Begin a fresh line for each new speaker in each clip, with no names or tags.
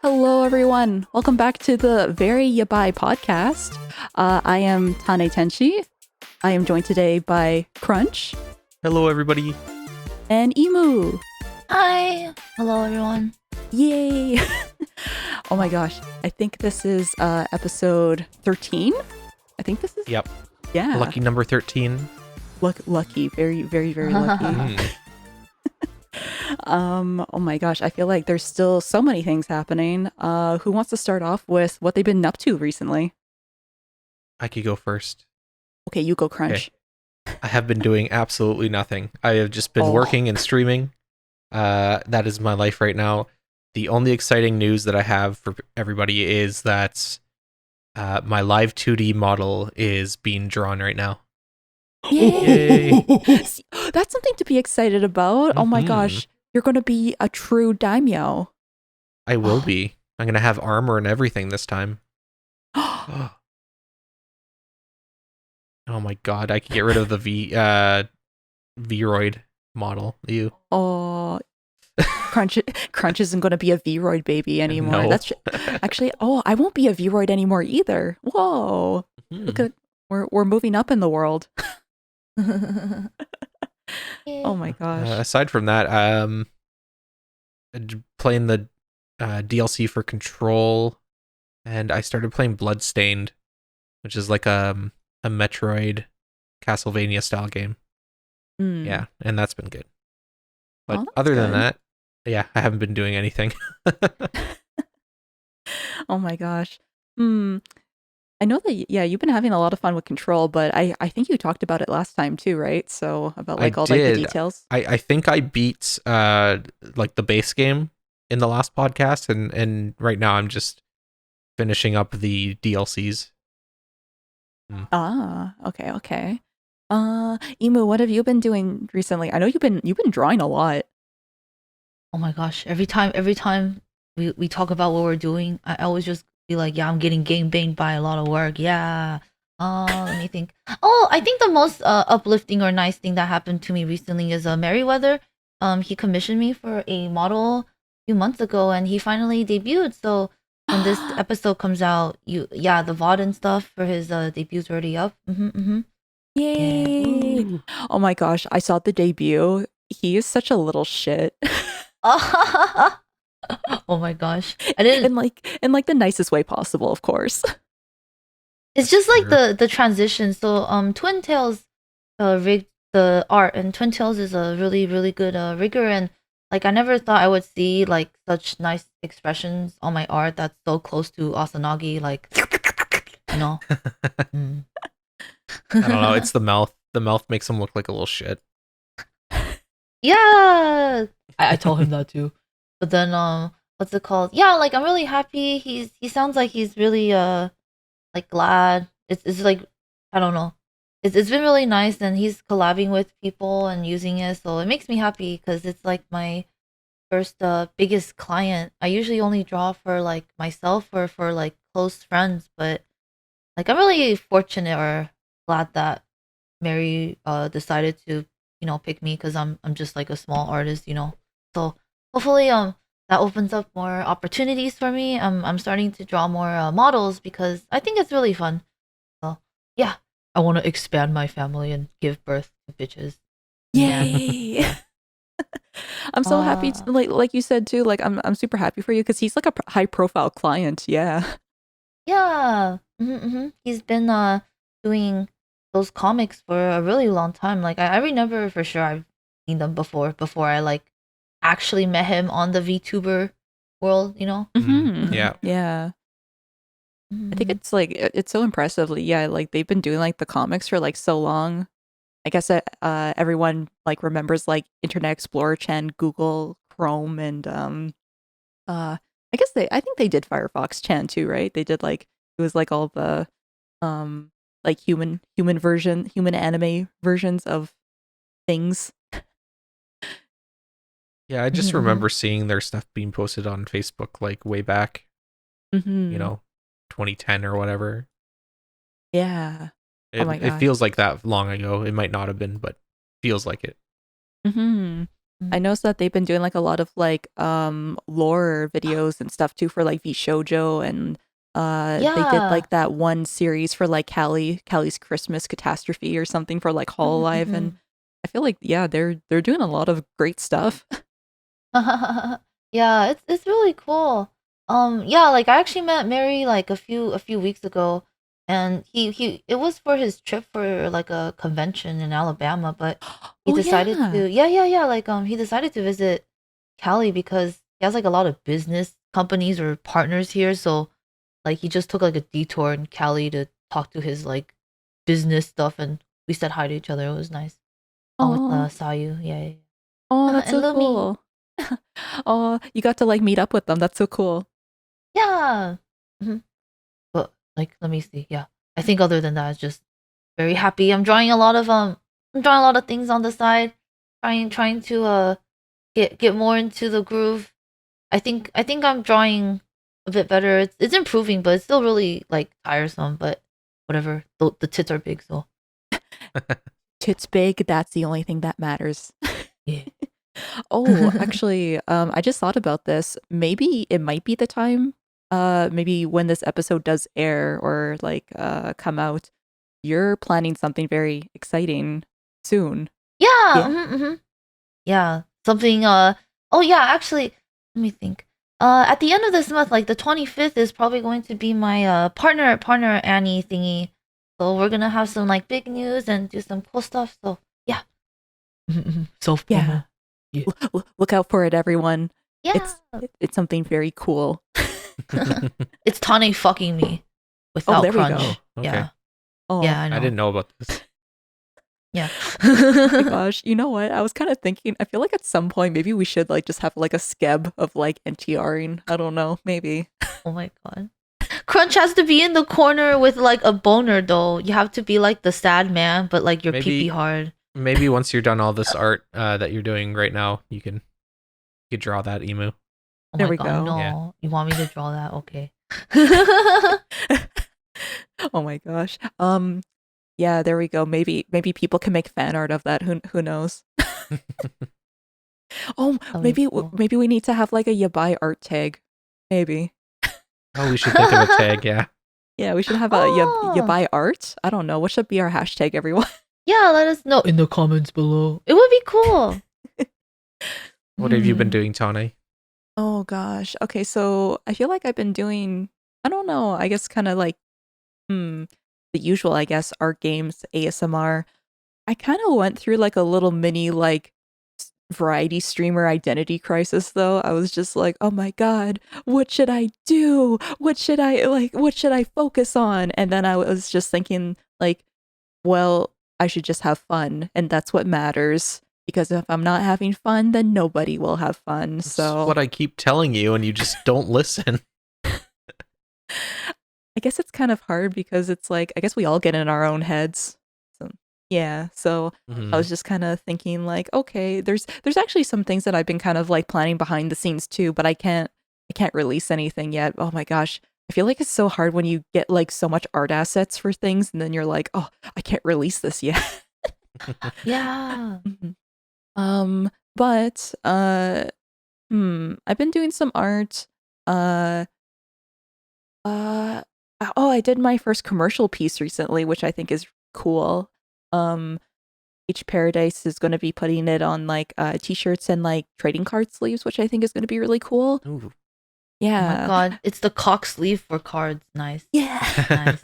Hello, everyone. Welcome back to the veryYABAI podcast. I am Tane Tenshi. I am joined today by Crunch
Hello, everybody.
and Emu.
Hi. Hello, everyone.
Yay! Oh my gosh. I think this is episode 13. I think this is.
Yep.
Yeah.
Lucky number 13.
Lucky. Very, very, very lucky.
Mm.
Oh my gosh. I feel like there's still so many things happening. Who wants to start off with what they've been up to recently?
I could go first.
Okay, you go, Crunch.
I have been doing absolutely nothing. I have just been
Oh.
working and streaming. That is my life right now. The only exciting news that I have for everybody is that my live 2D model is being drawn right now.
Yay! See, that's something to be excited about. Oh my
Mhm.
gosh. You're going to be a true daimyo.
I will be. I'm going to have armor and everything this time. Oh my god, I could get rid of the Vroid model. You.
Oh, Crunch isn't going to be a Vroid baby anymore.
No.
That's actually, I won't be a Vroid anymore either. Whoa. Look at, we're moving up in the world. Oh my gosh.
Aside from that, playing the DLC for Control, and I started playing Bloodstained, which is like a Metroid Castlevania style game.
Mm.
Yeah, and that's been good. But
Oh, that's
other than
good.
that, yeah, I haven't been doing anything.
Oh my gosh. I know that, yeah, you've been having a lot of fun with Control, but I think you talked about it last time too, right? So about
I
like all like the
did.
details.
I think I beat like the base game in the last podcast, and right now I'm just finishing up the DLCs.
Ah, okay. Emu, what have you been doing recently? I know you've been drawing a lot.
Oh my gosh. Every time we talk about what we're doing, I always just be like, yeah, I'm getting game banged by a lot of work. Yeah. Let me think. Oh, I think the most uplifting or nice thing that happened to me recently is Merryweather. He commissioned me for a model a few months ago, and he finally debuted. So when this episode comes out, the VOD and stuff for his debut's already up.
Yay!
Woo.
Oh my gosh, I saw the debut. He is such a little shit.
Oh my gosh. I didn't
in like the nicest way possible, of course.
It's just like
Sure.
the transition. So Twin Tails rigged the art, and Twin Tails is a really really good rigger, and like I never thought I would see like such nice expressions on my art that's so close to Asanagi, like you know. Mm.
I don't know. It's the mouth. The mouth makes him look like a little shit.
Yeah, I told him that too. But then what's it called? Yeah, like I'm really happy. He sounds like he's really like glad. It's like I don't know. It's been really nice, and he's collabing with people and using it, so it makes me happy because it's like my first biggest client. I usually only draw for like myself or for like close friends, but like I'm really fortunate or glad that Mary decided to pick me because I'm just like a small artist. So hopefully that opens up more opportunities for me. I'm starting to draw more models because I think it's really fun. So yeah, I want to expand my family and give birth to bitches.
Yay! I'm so happy
Uh,
like you said too, like I'm super happy for you because he's like a high profile client. Yeah.
yeah. He's been doing those comics for a really long time. Like I remember for sure I've seen them before I like actually met him on the VTuber world.
Yeah.
Yeah. I think
Mhm.
it's like it's so impressively. Yeah, like they've been doing like the comics for like so long. I guess everyone like remembers like Internet Explorer, Chan, Google, Chrome, and I think they did Firefox Chan too, right? They did like it was like all the um like human anime versions of things.
Yeah, I just remember seeing their stuff being posted on Facebook like way back,
Hmm.
2010 or whatever.
Yeah. Oh
It
my
it
gosh.
feels like that long ago. It might not have been, but feels like it.
Hmm. I noticed that they've been doing like a lot of like lore videos and stuff too for like VShojo, and they did
Yeah.
like that one series for like Callie's Christmas Catastrophe or something for like
Mhm,
Hololive, and
mhm.
I feel like yeah, they're doing a lot of great stuff.
Yeah, it's really cool. Yeah, like I actually met Mary like a few weeks ago, and he it was for his trip for like a convention in Alabama, but he
Oh
decided
yeah.
to yeah, like he decided to visit Cali because he has like a lot of business companies or partners here, so like he just took like a detour in Cali to talk to his like business stuff, and we said hi to each other. It was nice. With
Oh,
Sayu, yeah.
oh, that's
And
so
Lumi.
cool. Oh, you got to like meet up with them. That's so cool.
Yeah. Mhm. But like, let me see. Yeah, I think other than that, it's just very happy. I'm drawing a lot of things on the side, trying to get more into the groove. I think I'm drawing a bit better. It's improving, but it's still really like tiresome. But whatever. The tits are big, so
Tits big, that's the only thing that matters.
yeah.
Oh, actually, I just thought about this. Maybe it might be the time, maybe when this episode does air or like come out, you're planning something very exciting soon.
Yeah.
Yeah.
Yeah. Something. Oh yeah. Actually, let me think. At the end of this month, like the 25th, is probably going to be my partner Annie thingy. So we're gonna have some like big news and do some cool stuff. So yeah. Self
Yeah.
promo. Yeah.
Look out for it, everyone.
Yeah.
It's something very cool.
It's Tane fucking me
Oh,
without
there we go.
Oh,
crunch.
okay.
Yeah.
Oh
Yeah, I
I
know.
didn't know about this.
Yeah.
my gosh, you know what? I was kind of thinking, I feel like at some point maybe we should like just have like a skeb of like NTRing. I don't know, maybe.
Oh my god. Crunch has to be in the corner with like a boner though. You have to be like the sad man, but like your pee pee
Maybe
hard.
maybe once you're done all this art that you're doing right now, you could draw that emu.
Oh
There
my
we
god,
go.
Yeah.
no. You want me to draw that? Okay.
Oh my gosh. Yeah, there we go. Maybe people can make fan art of that. Who knows? Oh,
That'd be cool.
maybe we need to have like a yabai art tag. Maybe.
Oh, we should think of a tag, yeah.
Yeah, we should have a
Oh,
yabai art. I don't know. What should be our hashtag, everyone?
yeah, let us know in the comments below. It would be cool.
What have you been
Hmm.
doing, Tane?
Oh gosh. Okay, so I feel like I've been doing, I don't know, I guess kind of like hmm, the usual, I guess, art games, ASMR. I kind of went through like a little mini like variety streamer identity crisis though. I was just like, "Oh my god, what should I do? What should I focus on?" And then I was just thinking like, "Well, I should just have fun, and that's what matters." Because if I'm not having fun, then nobody will have fun.
It's
So
what I keep telling you and you just don't listen.
I guess it's kind of hard because it's like I guess we all get in our own heads. So yeah, so I
Mhm.
was just kind of thinking like, okay, there's actually some things that I've been kind of like planning behind the scenes too, but I can't release anything yet. Oh my gosh. I feel like it's so hard when you get like so much art assets for things and then you're like, "Oh, I can't release this yet."
Yeah.
Mhm. But I've been doing some art. Uh Uh, oh, I did my first commercial piece recently, which I think is cool. Um, H Paradise is going to be putting it on like t-shirts and like trading card sleeves, which I think is going to be really cool.
Ooh.
Oh my
Yeah.
god. It's the cock sleeve for cards. Nice.
Yeah.
Nice.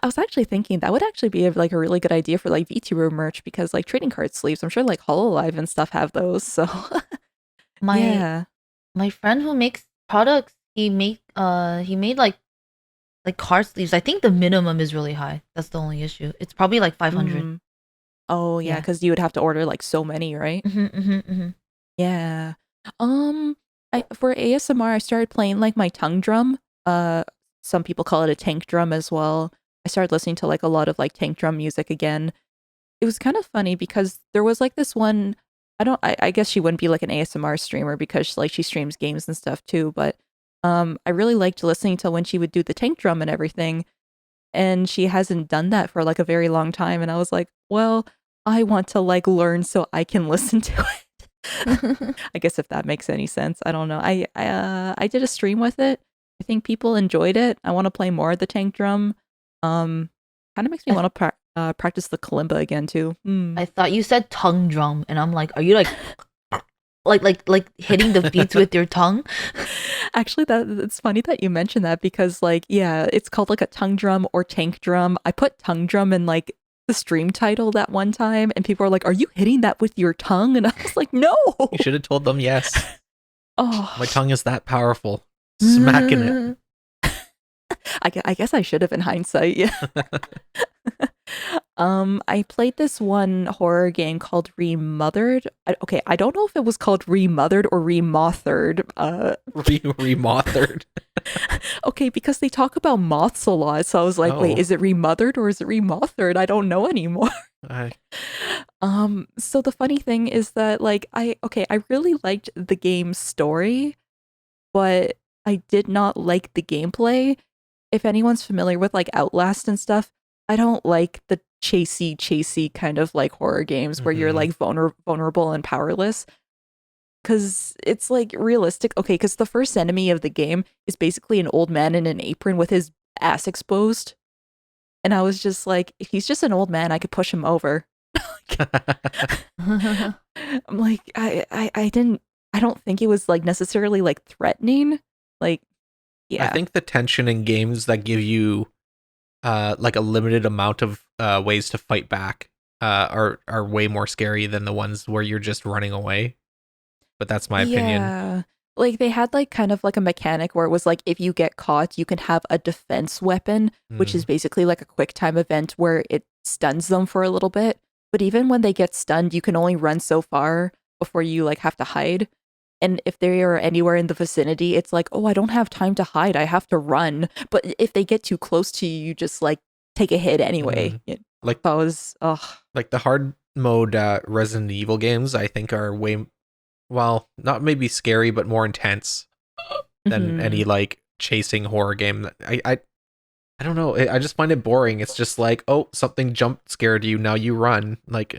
I was actually thinking that would actually be like a really good idea for like VTuber merch because like trading card sleeves, I'm sure like Hololive and stuff have those. So
My
yeah.
my friend who makes products, he made like card sleeves. I think the minimum is really high. That's the only issue. It's probably like 500.
Mm. Oh yeah,
Yeah.
because you would have to order like so many, right?
Hmm.
Yeah. Um, for ASMR, I started playing like my tongue drum. Uh, some people call it a tank drum as well. I started listening to like a lot of like tank drum music again. It was kind of funny because there was like this one. I guess she wouldn't be like an ASMR streamer because like she streams games and stuff too. But I really liked listening to when she would do the tank drum and everything. And she hasn't done that for like a very long time. And I was like, well, I want to like learn so I can listen to it. I guess if that makes any sense. I don't know. I did a stream with it. I think people enjoyed it. I want to play more of the tank drum. Kind of makes me
I,
want to practice the kalimba again too.
I thought you said tongue drum, and I'm like, are you like like hitting the beats with your tongue?
Actually, that it's funny that you mentioned that because like yeah, it's called like a tongue drum or tank drum. I put tongue drum in like the stream title that one time, and people are like, "Are you hitting that with your tongue?" And I was like, "No."
You should have told them yes.
Oh,
My tongue is that powerful. Smacking it.
I guess I should have in hindsight. Yeah. I played this one horror game called Remothered. Okay, I don't know if it was called Remothered or Remothered.
Remothered.
Okay, because they talk about moths a lot, so I was like, wait,
Oh.
is it Remothered or is it Remothered? I don't know anymore.
I,
So the funny thing is that like I really liked the game's story, but I did not like the gameplay. If anyone's familiar with like Outlast and stuff, I don't like the chasey kind of like horror games where you're
Mhm.
like vulnerable and powerless. Cause it's like realistic. Okay, because the first enemy of the game is basically an old man in an apron with his ass exposed. And I was just like, if he's just an old man, I could push him over. I'm like, I don't think it was like necessarily like threatening. Like,
I
yeah.
think the tension in games that give you like a limited amount of ways to fight back are way more scary than the ones where you're just running away. But that's my opinion.
Yeah. Like they had like kind of like a mechanic where it was like if you get caught, you can have a defense weapon, which is
Mm.
basically like a quick time event where it stuns them for a little bit. But even when they get stunned, you can only run so far before you like have to hide. And if they are anywhere in the vicinity, it's like, oh, I don't have time to hide. I have to run. But if they get too close to you, you just like take a hit anyway.
Mm. Like
I was, ugh.
like the hard mode Resident Evil games, I think are way well, not maybe scary, but more intense than any
Mhm.
like chasing horror game. I don't know. I just find it boring. It's just like, oh, something jump scared you. Now you run. Like,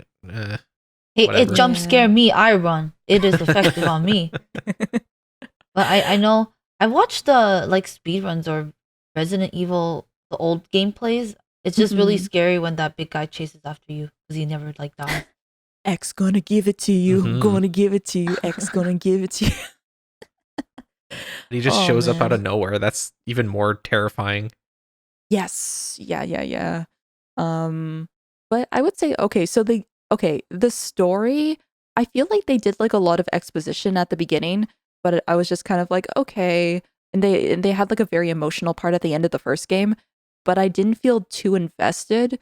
It
whatever.
jump
Yeah.
scare me. I run. It is effective on me. But I know I watched the like speedruns or Resident Evil the old gameplays. It's just really
Mhm.
scary when that big guy chases after you because he never like dies.
X gonna give it to you.
Mhm.
Gonna give it to you. X gonna give it to you.
He just
Oh
shows up out
man.
of nowhere. That's even more terrifying.
Yes. Yeah. Um, but I would say the story, I feel like they did like a lot of exposition at the beginning, but I was just kind of like, okay. And they had like a very emotional part at the end of the first game, but I didn't feel too invested.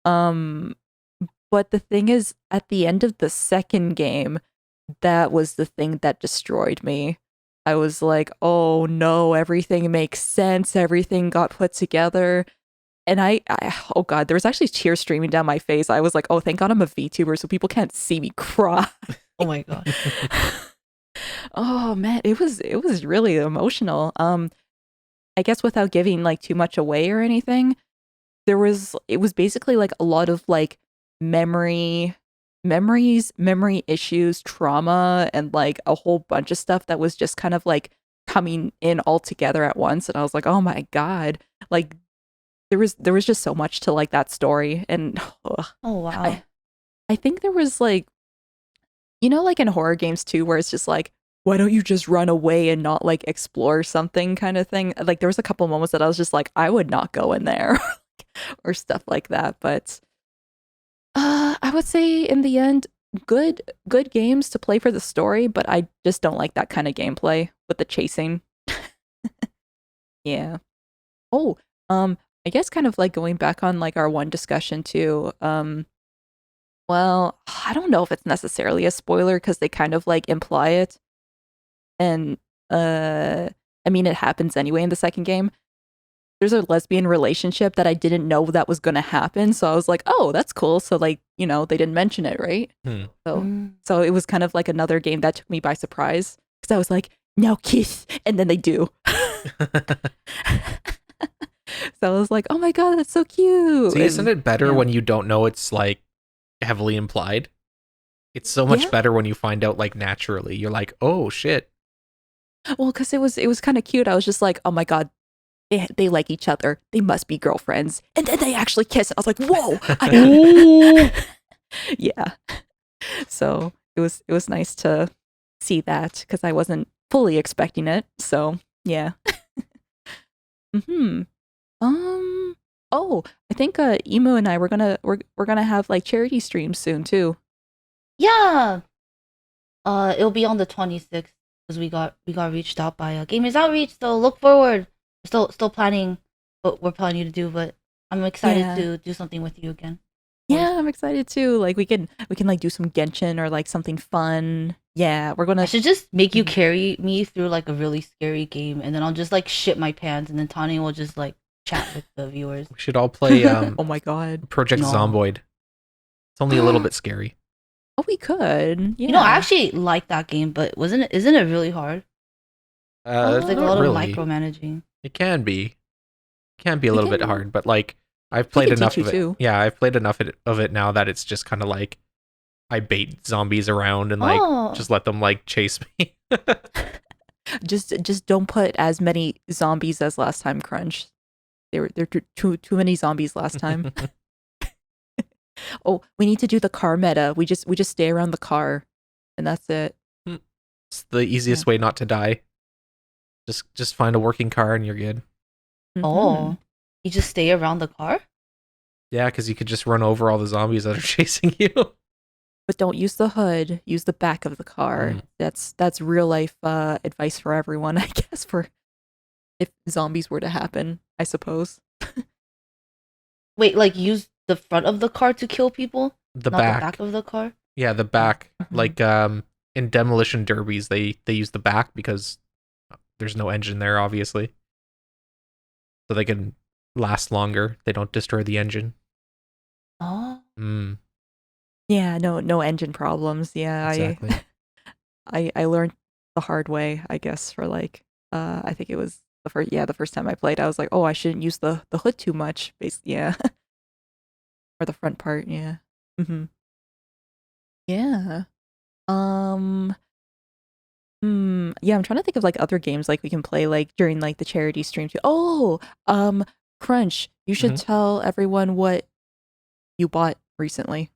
Um, but the thing is at the end of the second game, that was the thing that destroyed me. I was like, "Oh no, everything makes sense. Everything got put together." And oh god, there was actually tears streaming down my face. I was like, "Oh, thank God I'm a VTuber so people can't see me cry."
Oh my god.
Oh man, it was really emotional. I guess without giving like too much away or anything, it was basically like a lot of like memory issues, trauma, and like a whole bunch of stuff that was just kind of like coming in all together at once. And I was like, oh my God. Like there was just so much to like that story. And ugh,
Oh wow.
I I think there was like, like in horror games too, where it's just like, why don't you just run away and not like explore something kind of thing? Like there was a couple moments that I was just like, I would not go in there or stuff like that. But I would say in the end, good games to play for the story, but I just don't like that kind of gameplay with the chasing. Yeah. Oh, I guess kind of like going back on like our one discussion too. Well, I don't know if it's necessarily a spoiler because they kind of like imply it, and uh, I mean it happens anyway in the second game. There's a lesbian relationship that I didn't know that was gonna happen, so I was like, oh, that's cool. So like, they didn't mention it, right?
Hmm.
So
Mm.
so it was kind of like another game that took me by surprise because I was like, now kiss, and then they do. So I was like, oh my God, that's so cute.
See, isn't
And
it better
yeah.
when you don't know it's like heavily implied? It's so much
Yeah.
better when you find out like naturally. You're like, oh shit.
Well, because it was kind of cute. I was just like, oh my god, they like each other. They must be girlfriends. And then they actually kiss. And I was like, whoa.
Ooh.
Yeah. So it was nice to see that because I wasn't fully expecting it. So yeah. hmm. Um. Oh, I think Emo and I we're gonna have like charity streams soon too.
Yeah. It'll be on the 26th because we got reached out by Gamers Outreach. So look forward. Still planning what we're planning to do, but I'm excited
Yeah.
to do something with you again.
Yeah, I'm excited too. Like we can like do some Genshin or like something fun. Yeah, we're
I
gonna.
should just make you
Mhm.
carry me through like a really scary game, and then I'll just like shit my pants, and then Tani will just like chat with the viewers.
We should all play
Oh my god.
Project
No.
Zomboid. It's only a little bit scary.
Oh, we could.
You know, I
Yeah.
actually like that game, but isn't it really hard? It's like a
Not
lot of
really.
micromanaging.
It can be. It can be a
We
little bit
can
hard, but like I've
we
played
can teach
enough
you
of it.
too.
Yeah, I've played enough of it now that it's just kind of like I bait zombies around and like
Oh,
just let them like chase me.
Just don't put as many zombies as last time, Crunch. There too many zombies last time. Oh, we need to do the car meta. We just stay around the car, and that's it.
It's the
Yeah.
easiest way not to die. Just find a working car and you're good.
Mhm.
oh, you just stay around the car?
Yeah, because you could just run over all the zombies that are chasing you.
But don't use the hood. Use the back of the car.
Mm.
That's real life advice for everyone, I guess. For if zombies were to happen, I suppose.
Wait, like use the front of the car to kill people,
The
not the
back.
back of the car?
Yeah, the back.
Mhm.
Like in demolition derbies, they use the back because there's no engine there, obviously, so they can last longer. They don't destroy the engine.
Oh,
Mm,
Yeah, no engine problems. Yeah, I
exactly.
I learned the hard way, I guess, for like I think it was the first time I played, I was like, "Oh, I shouldn't use the hood too much." Basically, yeah. Or the front part, yeah. Mhm. Yeah. Um yeah, I'm trying to think of like other games like we can play like during like the charity stream too. Oh, Crunch, you should
Mhm.
tell everyone what you bought recently.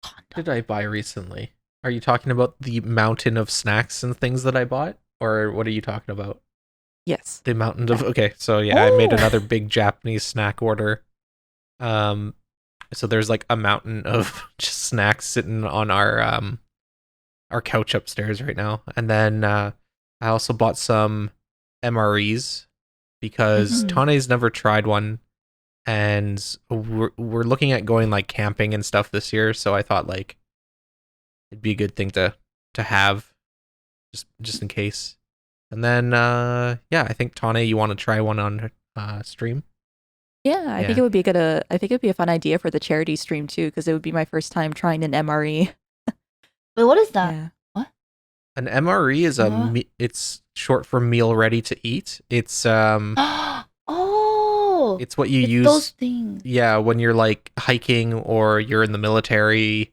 What did I buy recently? Are you talking about the mountain of snacks and things that I bought, or what are you talking about?
Yes.
The mountain of okay, so yeah, I made
Oh.
another big Japanese snack order. Um, so there's like a mountain of just snacks sitting on our couch upstairs right now, and then I also bought some MREs because
Mhm.
Tane's never tried one, and we're looking at going like camping and stuff this year. So I thought like it'd be a good thing to have just in case. And then yeah, I think Tane, you want to try one on stream?
Yeah, I think
Yeah.
it would be a good I think it would be a fun idea for the charity stream too because it would be my first time trying an MRE.
wait, what is that?
Yeah.
What?
An MRE is
Uh,
it's short for meal ready to eat.
oh,
It's what you
it's those
use,
things.
yeah, when you're like hiking or you're in the military,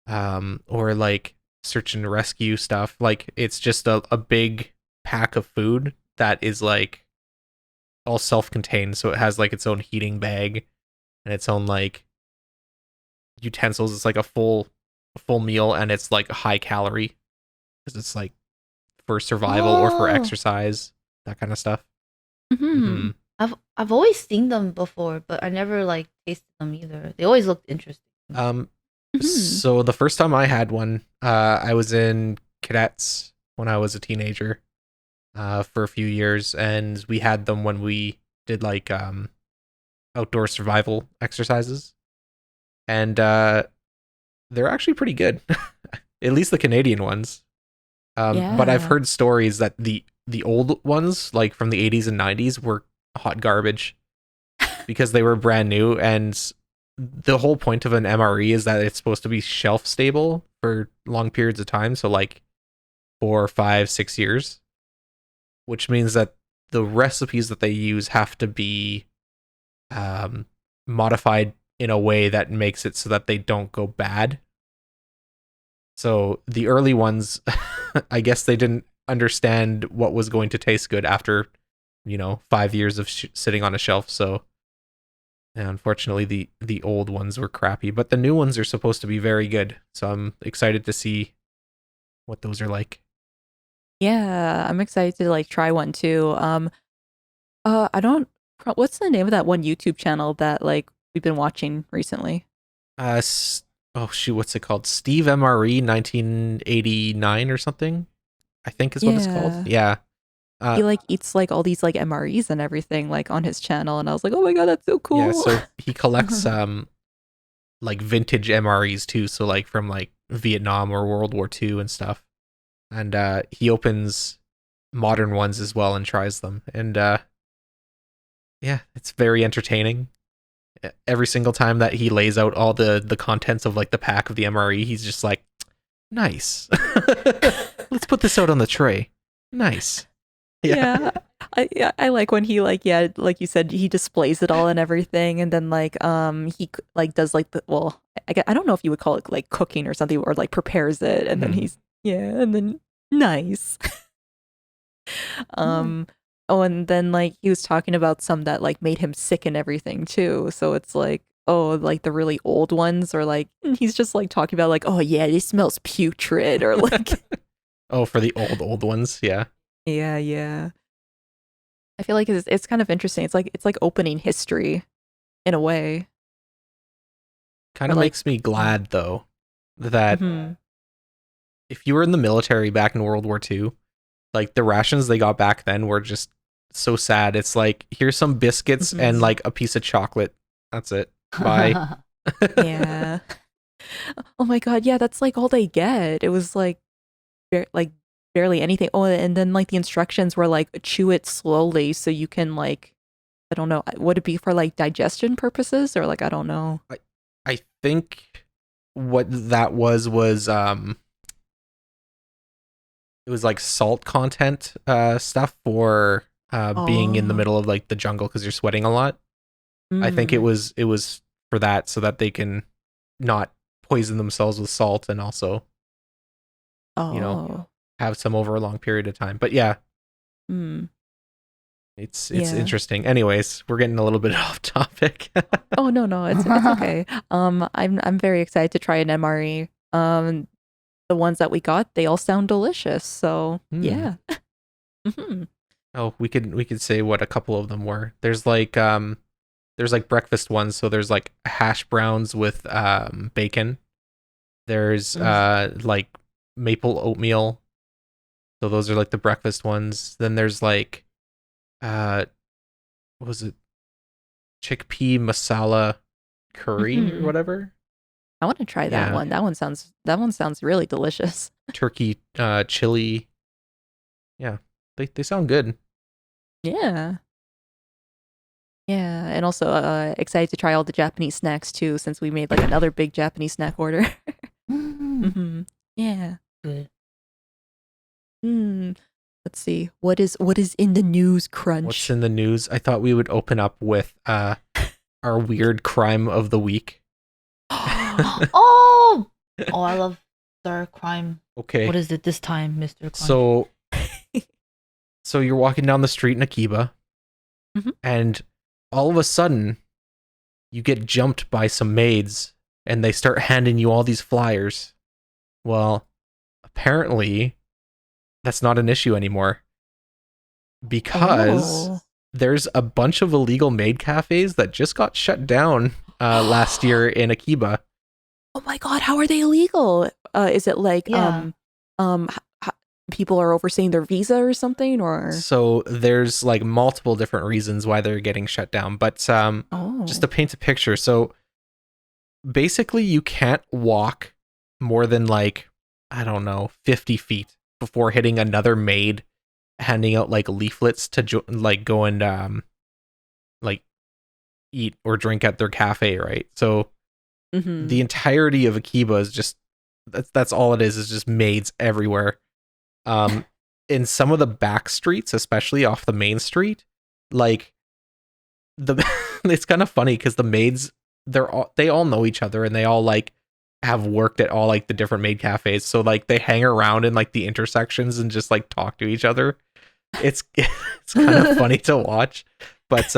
or like search and rescue stuff. Like it's just a big pack of food that is like all self-contained, so it has like its own heating bag and its own like utensils. It's like a full meal, and it's like high calorie because it's like for survival or for
Oh,
exercise, that kind of stuff.
Mhm.
Hmm.
I've always seen them before, but I never like tasted them either. They always looked interesting.
Um,
Mhm.
so the first time I had one, I was in cadets when I was a teenager, for a few years, and we had them when we did like outdoor survival exercises, and they're actually pretty good, at least the Canadian ones. But I've
Yeah.
heard stories that the old ones, like from the 80s and 90s, were hot garbage because they were brand new, and the whole point of an MRE is that it's supposed to be shelf stable for long periods of time, so like 4, 5, 6 years, which means that the recipes that they use have to be um, modified in a way that makes it so that they don't go bad. So the early ones, I guess they didn't understand what was going to taste good after, 5 years of sitting on a shelf. So yeah, unfortunately, the old ones were crappy, but the new ones are supposed to be very good. So I'm excited to see what those are like.
Yeah, I'm excited to like try one too. I don't. What's the name of that one YouTube channel that like we've been watching recently?
Uh, oh shoot, what's it called? Steve MRE 1989 or something, I think is what it's called.
Yeah,
Yeah. Uh,
he like eats like all these like MREs and everything like on his channel, and I was like, oh my god, that's so
yeah.
cool.
So he collects like vintage MREs too. So like from like Vietnam or World War II and stuff. And he opens modern ones as well and tries them. And yeah, it's very entertaining. Every single time that he lays out all the contents of like the pack of the MRE, he's just like, nice. Let's put this out on the tray. Nice. Yeah.
Yeah. I like when he like yeah like you said he displays it all and everything and then like like does like the well I don't know if you would call it like cooking or something or like prepares it and then
Mhm.
he's yeah and then nice.
Mm.
um oh and then like he was talking about some that like made him sick and everything too, so it's like oh like the really old ones or like he's just like talking about like oh yeah this smells putrid or like
Oh, for the old ones, yeah.
yeah. I feel like it's kind of interesting. It's like opening history in a way.
Kind
Or
of
like
makes me glad though that
mhm.
if you were in the military back in World War II, like the rations they got back then were just so sad. It's like here's some biscuits and
Mhm.
like a piece of chocolate. That's it. Bye.
Yeah. Oh my god, yeah, that's like all they get. It was like like barely anything. Oh, and then like the instructions were like chew it slowly so you can like I don't know, would it be for like digestion purposes or like I don't know.
I I think what that was it was like salt content stuff for being in the
Oh.
middle of like the jungle because you're sweating a lot. I think
Mm.
it was for that so that they can not poison themselves with salt and also, you know,
Oh.
have some over a long period of time. But yeah,
Mm.
it's
Yeah.
interesting. Anyways, we're getting a little bit off topic.
Oh no, it's okay. I'm very excited to try an MRE. The ones that we got, they all sound delicious. So
Hmm.
yeah. Mhm.
Oh, we could say what a couple of them were. There's like breakfast ones, so there's like hash browns with bacon. There's
Mm.
like maple oatmeal. So those are like the breakfast ones. Then there's like uh what was it? Chickpea masala curry or
Mhm.
whatever.
I want to try that
Yeah.
one. That one sounds really delicious.
Turkey chili. Yeah. They sound good.
Yeah. Yeah, and also excited to try all the Japanese snacks too since we made like another big Japanese snack order.
Mm.
Mhm. Yeah.
Good.
Hmm. Let's see. What is in the news
What's
crunch?
in the news? I thought we would open up with our weird crime of the week.
Oh, oh, I love Star Crime. What
Okay.
is it this time, Mr. Crunch?
So so you're walking down the street in Akiba
Mhm.
and all of a sudden you get jumped by some maids and they start handing you all these flyers. Well, apparently that's not an issue anymore because
Oh.
there's a bunch of illegal maid cafes that just got shut down last year in Akiba.
Oh my god, how are they illegal? Is it like
Yeah.
people are overstaying their visa or something or
So there's like multiple different reasons why they're getting shut down, but just
oh.
to paint a picture. So basically you can't walk more than like I don't know 50 feet before hitting another maid handing out like leaflets to like go and like eat or drink at their cafe, right? So the
Mhm.
entirety of Akiba is just that's all it is just maids everywhere. Um in some of the back streets, especially off the main street, like the it's kind of funny because the maids they all know each other and they all like have worked at all like the different maid cafes. So like they hang around in like the intersections and just like talk to each other. It's it's kind of funny to watch. But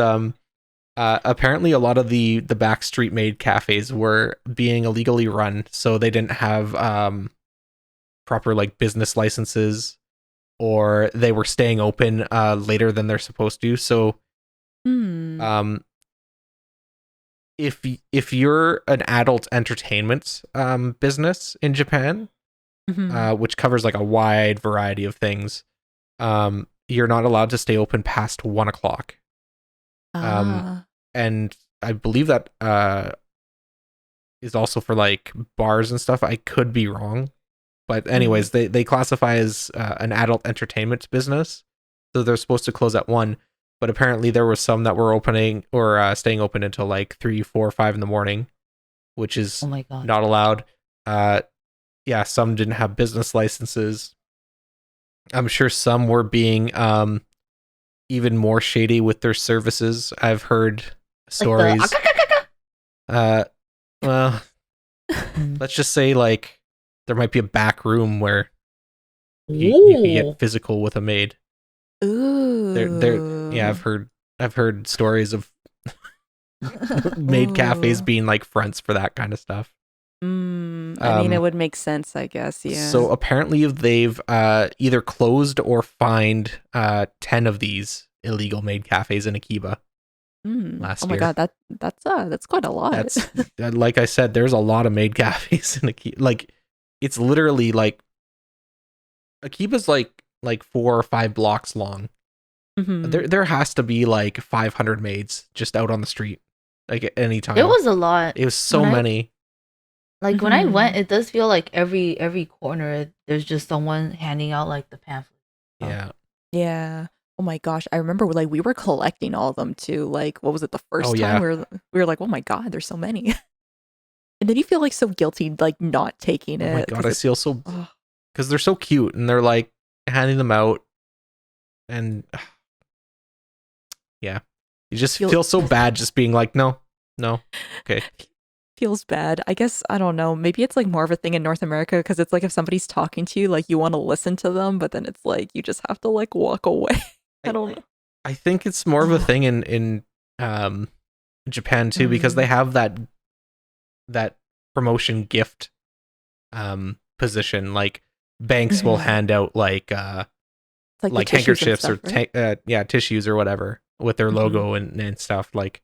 apparently a lot of the backstreet maid cafes were being illegally run, so they didn't have proper like business licenses, or they were staying open later than they're supposed to. So
Hmm.
if you're an adult entertainment business in Japan,
Mhm.
which covers like a wide variety of things, you're not allowed to stay open past 1 o'clock. Um,
Ah.
and I believe that is also for like bars and stuff. I could be wrong, but
Mhm.
anyways, they classify as an adult entertainment business, so they're supposed to close at 1. But apparently there were some that were opening or staying open until like 3, 4, 5 in the morning, which
Oh
is
my god.
not allowed. Uh, yeah, some didn't have business licenses. I'm sure some were being even more shady with their services. I've heard
Like the
stories. Uh, well,
Mm.
let's just say like there might be a back room where you could
Ooh.
get physical with a maid. There, yeah,
Ooh.
I've heard stories of maid cafes
Ooh.
being like fronts for that kind of stuff.
I mean, it
Um,
would make sense, I guess. Yeah.
so apparently they've either closed or fined 10 of these illegal maid cafes in Akiba
Oh
last
my
year.
God, that's quite a lot.
That's like I said, there's a lot of maid cafes in Akiba. Like it's literally like Akiba's like 4 or 5 blocks long.
Hmm.
There has to be like 500 maids just out on the street like at any
It
time.
was a lot.
It was
When
so
I
many.
when I
Hmm.
went, it does feel like every corner there's just someone handing out like the pamphlet stuff.
Yeah.
Yeah. Oh my gosh, I remember like we were collecting all of them too. Like, what was it, the
Oh
first time
yeah.
we were like, oh my God, there's so many. And then you feel like so guilty like not taking
Oh my
it
god,
because
I
it's
feel so
oh,
because they're so cute and they're like handing them out and yeah, you just
feel
feel so bad just being like no, no, okay.
feels bad. I guess I don't know. Maybe it's like more of a thing in North America because it's like if somebody's talking to you, like you want to listen to them, but then it's like you just have to like walk away. I
I
don't know.
I think it's more of a
Oh.
thing in um Japan too because they
Mm.
have that promotion gift position. Like banks will
Mhm.
hand out
It's like the
like
tissues and
handkerchiefs or
stuff, right?
yeah, tissues or whatever with their
Mhm.
logo and stuff. Like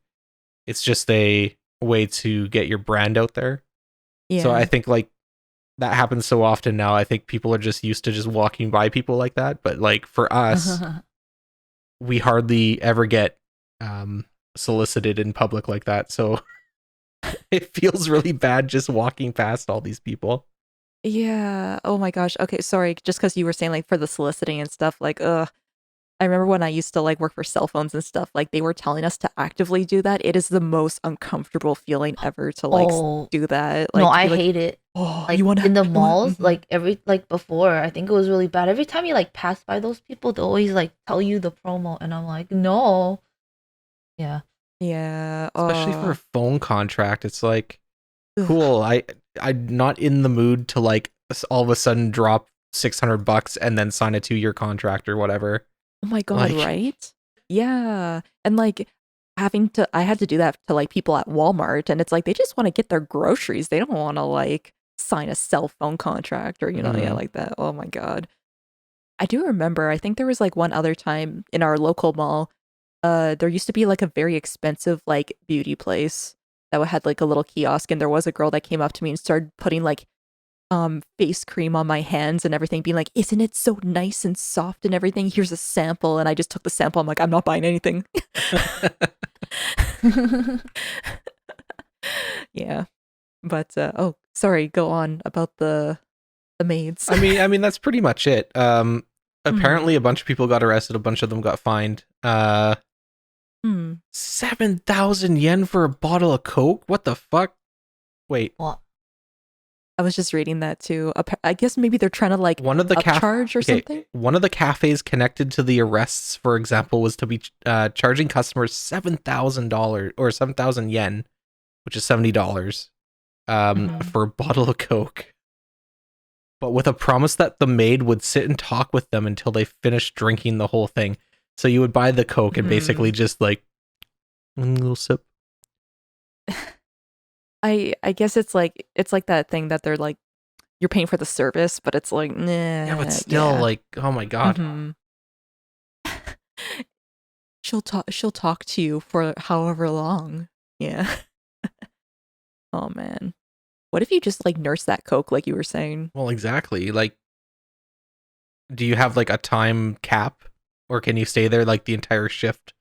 it's just a way to get your brand out there. So I
Yeah.
think like that happens so often now. I think people are just used to just walking by people like that. But like for us, we hardly ever get um solicited in public like that. So it feels really bad just walking past all these people.
Yeah. Oh my gosh. Okay, sorry. Just because you were saying like for the soliciting and stuff, like, I remember when I used to like work for cell phones and stuff, like they were telling us to actively do that. It is the most uncomfortable feeling ever to like
Oh
do that.
no,
Like to
I
be like,
hate it.
oh,
Like in the
you want,
malls, like every like before, I think it was really bad. Every time you like pass by those people, they always like tell you the promo, and I'm like, no. Yeah.
yeah.
Especially for a phone contract. It's like cool. I'm not in the mood to like all of a sudden drop $600 and then sign a 2-year contract or whatever.
Oh my God,
Like,
right? Yeah. And like I had to do that to like people at Walmart and it's like they just want to get their groceries. They don't want to like sign a cell phone contract or, yeah,
mm,
like that. Oh my God. I do remember, I think there was like one other time in our local mall, there used to be like a very expensive like beauty place that had like a little kiosk and there was a girl that came up to me and started putting like face cream on my hands and everything, being like, "Isn't it so nice and soft and everything? Here's a sample." And I just took the sample. I'm like, "I'm not buying anything." Yeah. But oh, sorry, go on about the maids.
I mean that's pretty much it.
Hmm.
Apparently a bunch of people got arrested, a bunch of them got fined.
Hmm.
7,000 yen for a bottle of Coke? What the fuck? Wait,
Well,
I was just reading that too. I guess maybe they're trying to like
one of the
upcharge or
okay,
something.
one of the cafes connected to the arrests, for example, was to be charging customers $7,000 or 7,000 yen, which is $70
Mhm.
for a bottle of Coke, but with a promise that the maid would sit and talk with them until they finished drinking the whole thing. So you would buy the Coke and basically
Mhm.
just like little sip.
I guess it's like that thing that they're like you're paying for the service, but it's like,
Yeah, but
nah,
still,
yeah.
like, oh my god.
Mhm. She'll talk to you for however long. Yeah. Oh man. What if you just like nurse that Coke like you were saying?
Well, exactly. Like, do you have like a time cap, or can you stay there like the entire shift?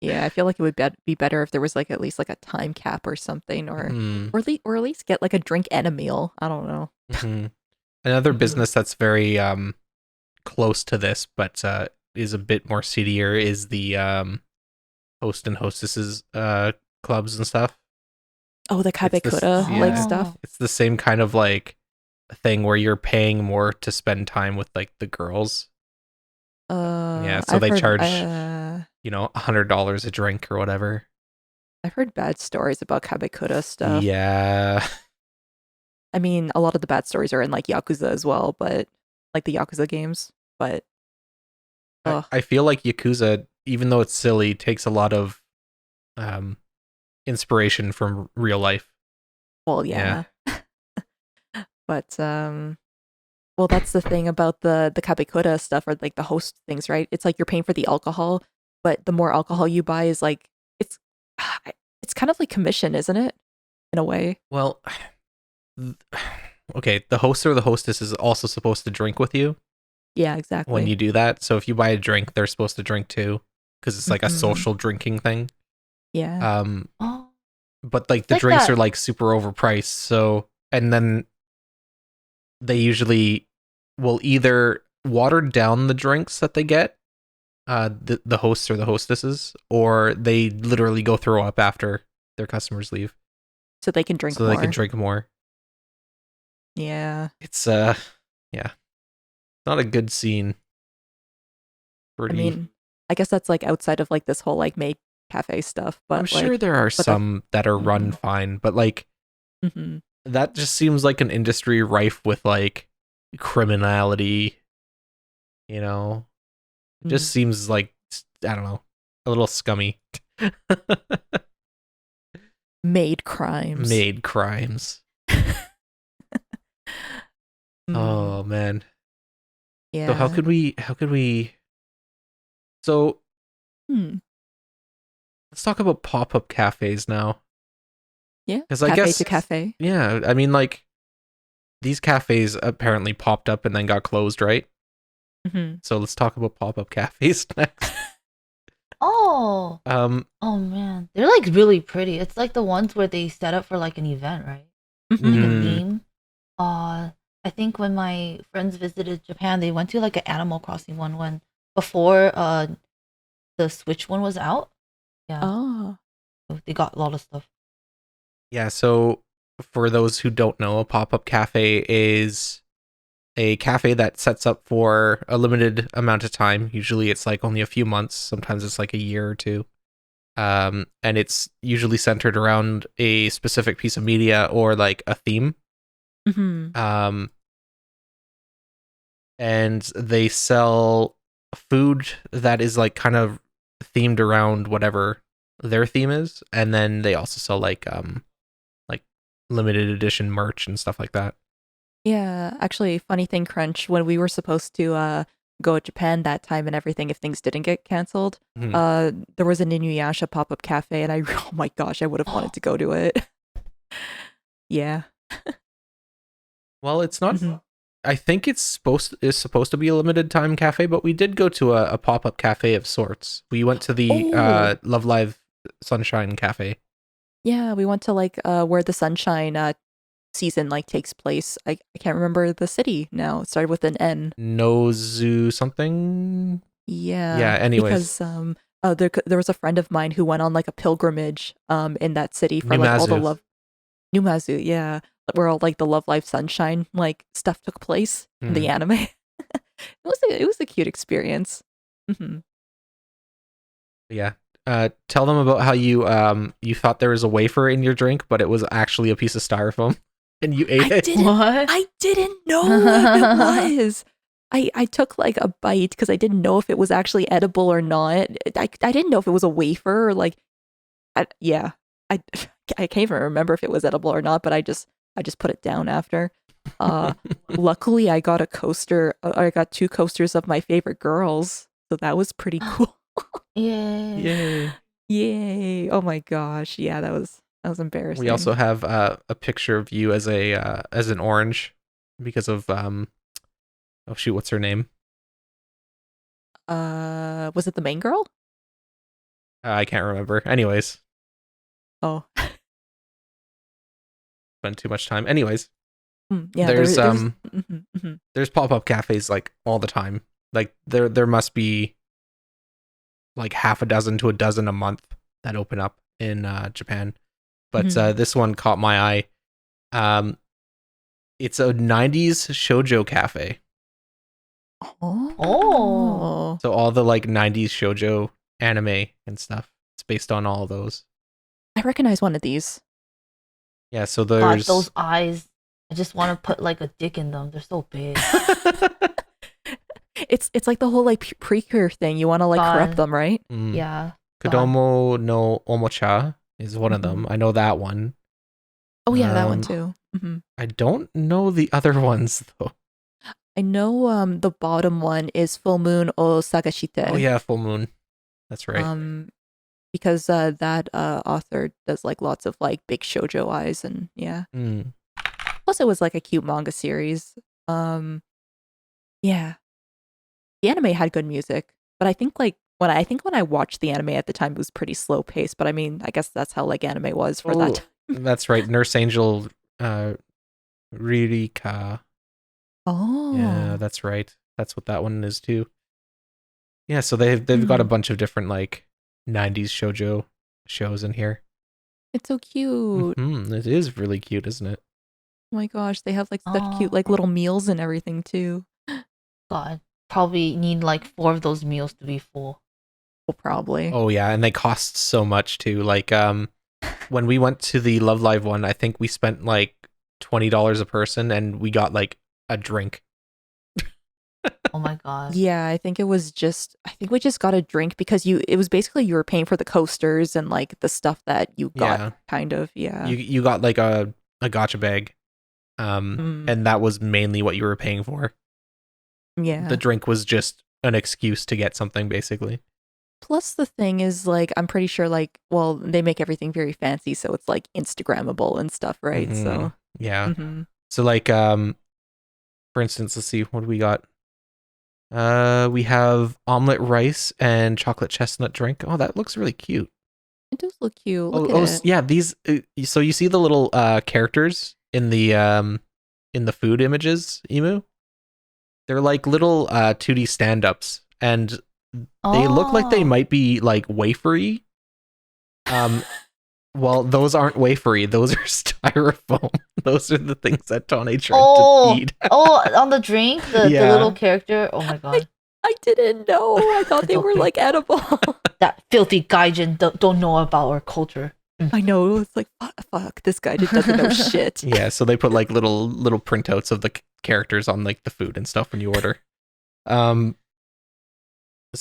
Yeah, I feel like it would be better if there was like at least like a time cap or something,
Hmm.
or at least get like a drink and a meal. I don't know.
Hmm. Another
Mhm.
business that's very close to this, but is a bit more seedier, is the host and hostesses clubs and stuff.
Oh, the
It's this,
Kabekuta like
yeah,
Oh.
stuff.
it's the same kind of like thing where you're paying more to spend time with like the girls. Yeah, so
I've
they
heard
charge, $100 a drink or whatever.
I've heard bad stories about Kabekuta stuff.
Yeah.
I mean, a lot of the bad stories are in like Yakuza as well, but like the Yakuza games. But
I,
ugh,
I feel like Yakuza, even though it's silly, takes a lot of um inspiration from real life.
well,
Yeah.
yeah. But well, that's the thing about the Kabekuta stuff or like the host things, right? It's like you're paying for the alcohol, but the more alcohol you buy is like it's it's kind of like commission, isn't it? In a way.
Well, okay, the host or the hostess is also supposed to drink with you
Yeah,
when
exactly.
you do that. So if you buy a drink, they're supposed to drink too, because it's like a
Mhm.
social drinking thing.
Yeah.
Um,
Oh.
but like
It's
the
like
drinks are
that.
like super overpriced. So, and then they usually will either water down the drinks that they get, the hosts or the hostesses, or they literally go throw up after their customers leave,
So they can drink
so they can
more.
drink more.
Yeah.
It's yeah, not a good scene.
I
Pretty.
mean, I guess that's like outside of like this whole like Maid cafe stuff,
I'm
but
sure
like
there are
but that's
some that are run
mhm.
fine, but like
Mhm.
that just seems like an industry rife with like criminality. You know, it just
Mm.
seems like, I don't know, a little scummy.
Maid crimes.
Made crimes.
Mm.
Oh man. So how
Yeah.
could we? How could we? So
Hmm.
let's talk about pop up cafes now,
Yeah.
because I
Cafe to
guess,
cafe.
yeah. I mean, like, these cafes apparently popped up and then got closed, right?
Mhm.
So let's talk about pop up cafes next.
Oh.
Um,
Oh man. They're like really pretty. It's like the ones where they set up for like an event, right? Like a
Mhm.
mm,
theme. I think when my friends visited Japan, they went to like an Animal Crossing one when before the Switch one was out. Yeah.
Oh.
So they got a lot of stuff.
yeah. So for those who don't know, a pop up cafe is a cafe that sets up for a limited amount of time. Usually, it's like only a few months. Sometimes it's like a year or two. And it's usually centered around a specific piece of media or like a theme.
Mhm.
Um, and they sell food that is like kind of themed around whatever their theme is, and then they also sell like limited edition merch and stuff like that.
Yeah, actually, funny thing, Crunch, when we were supposed to go to Japan that time and everything, if things didn't get canceled,
Mhm.
there was an Inuyasha pop-up cafe, and I oh my gosh, I would have wanted to go to it. Yeah.
Well, it's not.
Mhm.
I think it's supposed to be a limited time cafe, but we did go to a pop up cafe of sorts. We went to the
Oh,
Love Live Sunshine Cafe.
yeah, we went to like where the sunshine season like takes place. I can't remember the city now. It started with an N.
Nozu something. Yeah.
Yeah,
Anyways,
because there was a friend of mine who went on like a pilgrimage in that city for like all the
Numazu.
love Numazu, yeah, where all like the Love Life Sunshine like stuff took place in the
Hmm.
anime. It was a cute experience. Hmm.
Yeah. tell them about how you thought there was a wafer in your drink, but it was actually a piece of styrofoam, and you ate it.
What?
I didn't know what it was. I took like a bite because I didn't know if it was actually edible or not. I didn't know if it was a wafer or like, yeah. I I can't even remember if it was edible or not, but I just put it down after. Luckily I got a coaster. I got 2 coasters of my favorite girls, so that was pretty cool.
Yeah.
Yay!
Yay! Oh my gosh, yeah, that was embarrassing.
We also have a picture of you as an orange because of oh shoot, what's her name?
Was it the main girl?
I can't remember. Anyways,
Oh,
spent too much time. Anyways,
yeah.
there's
Mhm.
there's pop-up cafes like all the time. Like there must be like half a dozen to a dozen a month that open up in Japan. But
Mhm.
this one caught my eye. It's a 90s shoujo cafe.
Oh.
So all the like 90s shoujo anime and stuff. It's based on all of those.
I recognize one of these.
Yeah, so
God,
there's
those eyes. I just want to put like a dick in them. They're so big.
It's like the whole like precure thing. You want to like corrupt
God.
them, right?
Yeah. God.
Kodomo no Omocha is one of them. I know that one.
Oh yeah, that one
Um,
too.
I don't know the other ones though.
I know the bottom one is Full Moon o Sagashite.
Oh yeah, Full Moon. That's right.
Because that author does like lots of like big shoujo eyes and yeah. Plus it was like a cute manga series. Yeah. The anime had good music, but I think like when I watched the anime at the time it was pretty slow paced, but I mean, I guess that's how like anime was for that time.
That's right. Nurse Angel Ririka.
Oh.
Yeah, that's right. That's what that one is too. Yeah, so they've got a bunch of different like 90s shoujo shows in here.
It's so cute.
It is really cute, isn't it?
Oh my gosh, they have like such cute like little meals and everything too.
God. Probably need like 4 of those meals to be full.
Well, probably.
Oh yeah, and they cost so much too. Like when we went to the Love Live one, I think we spent like $20 a person and we got like a drink.
Oh my God.
Yeah, I think we just got a drink because it was basically you were paying for the coasters and like the stuff that you got kind of. Yeah.
You got like a gotcha bag. And that was mainly what you were paying for.
Yeah.
The drink was just an excuse to get something basically.
Plus the thing is like I'm pretty sure like well they make everything very fancy so it's like Instagrammable and stuff, right? So
yeah. So like for instance, let's see what do we got. We have omelet rice and chocolate chestnut drink. Oh, that looks really cute.
It does look cute. Look at it.
Yeah, these so you see the little characters in the food images, Emu? They're like little 2D stand-ups and they look like they might be like wafery. Well, those aren't wafery. Those are styrofoam. Those are the things that Tane tried to eat.
On the drink, the little character. Oh my God.
I didn't know. I thought they were like edible.
That filthy gaijin don't know about our culture.
I know. It's like fuck. This guy just doesn't know shit.
Yeah, so they put like little printouts of the characters on like the food and stuff when you order. Some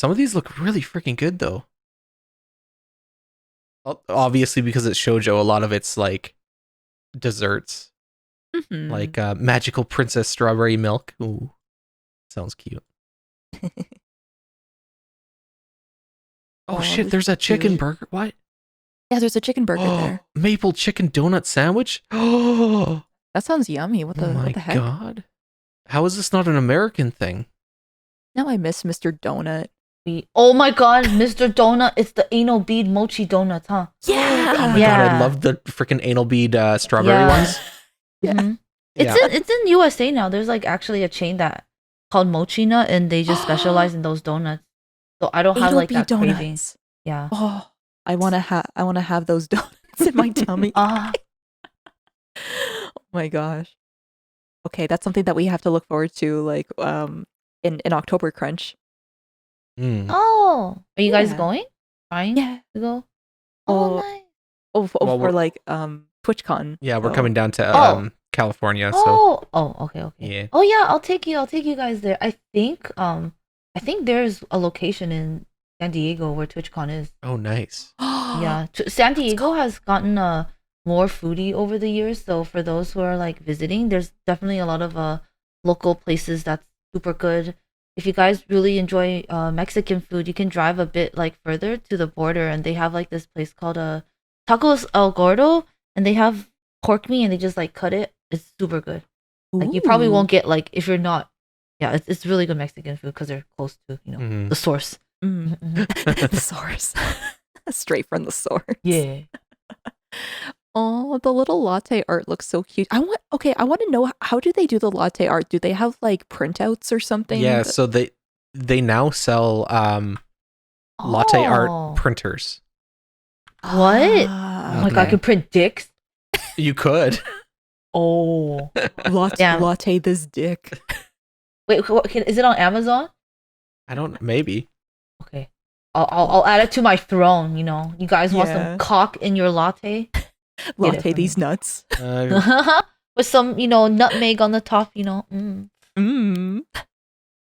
of these look really freaking good though. Obviously, because it's shoujo, a lot of it's like desserts, like magical princess strawberry milk. Ooh, sounds cute. Oh shit! There's a chicken burger. What?
Yeah, there's a chicken burger there.
Maple chicken donut sandwich. Oh,
that sounds yummy. What the heck?
Oh my God! How is this not an American thing?
Now I miss Mr. Donut.
Oh my God, Mr. Donut! It's the anal bead mochi donuts, huh?
Yeah.
Oh my God, I love the freaking anal bead strawberry ones.
Yeah. It's in USA now. There's like actually a chain that called Mochi Nut, and they just specialize in those donuts. So I don't have like that craving. Yeah.
Oh, I want to have those donuts in my tummy. Oh my gosh. Okay, that's something that we have to look forward to, like in October Crunch.
Oh, are you guys going? trying
Yeah.
to go? Oh,
Oh,
nice.
Well,
for
we're
like TwitchCon.
yeah, we're
So
coming down to
Oh,
California, so
okay.
yeah.
Oh yeah, I'll take you guys there. I think there's a location in San Diego where TwitchCon is.
Oh, nice.
Yeah, San
let's
Diego
go.
has gotten more foodie over the years. So for those who are like visiting, there's definitely a lot of local places that's super good. If you guys really enjoy Mexican food, you can drive a bit like further to the border, and they have like this place called Tacos El Gordo, and they have pork meat, and they just like cut it. It's super good. Like you probably
Ooh.
won't get like if you're not. Yeah, it's really good Mexican food because they're close to
Mhm.
the source.
Mm.
Mhm.
The source. Straight from the source.
Yeah.
Oh, the little latte art looks so cute. I want to know, how do they do the latte art? Do they have like printouts or something?
Yeah, so they now sell latte art
Oh.
printers.
What? Oh my god, I
Okay.
can print dicks?
You could.
Oh. Damn.
Latte this dick.
Wait, is it on Amazon?
I don't maybe.
Okay. I'll add it to my throne, You guys want some
Yeah.
cock in your latte? Get it
Latte
from
these
me.
nuts.
With some, nutmeg on the top, Mm.
Mm.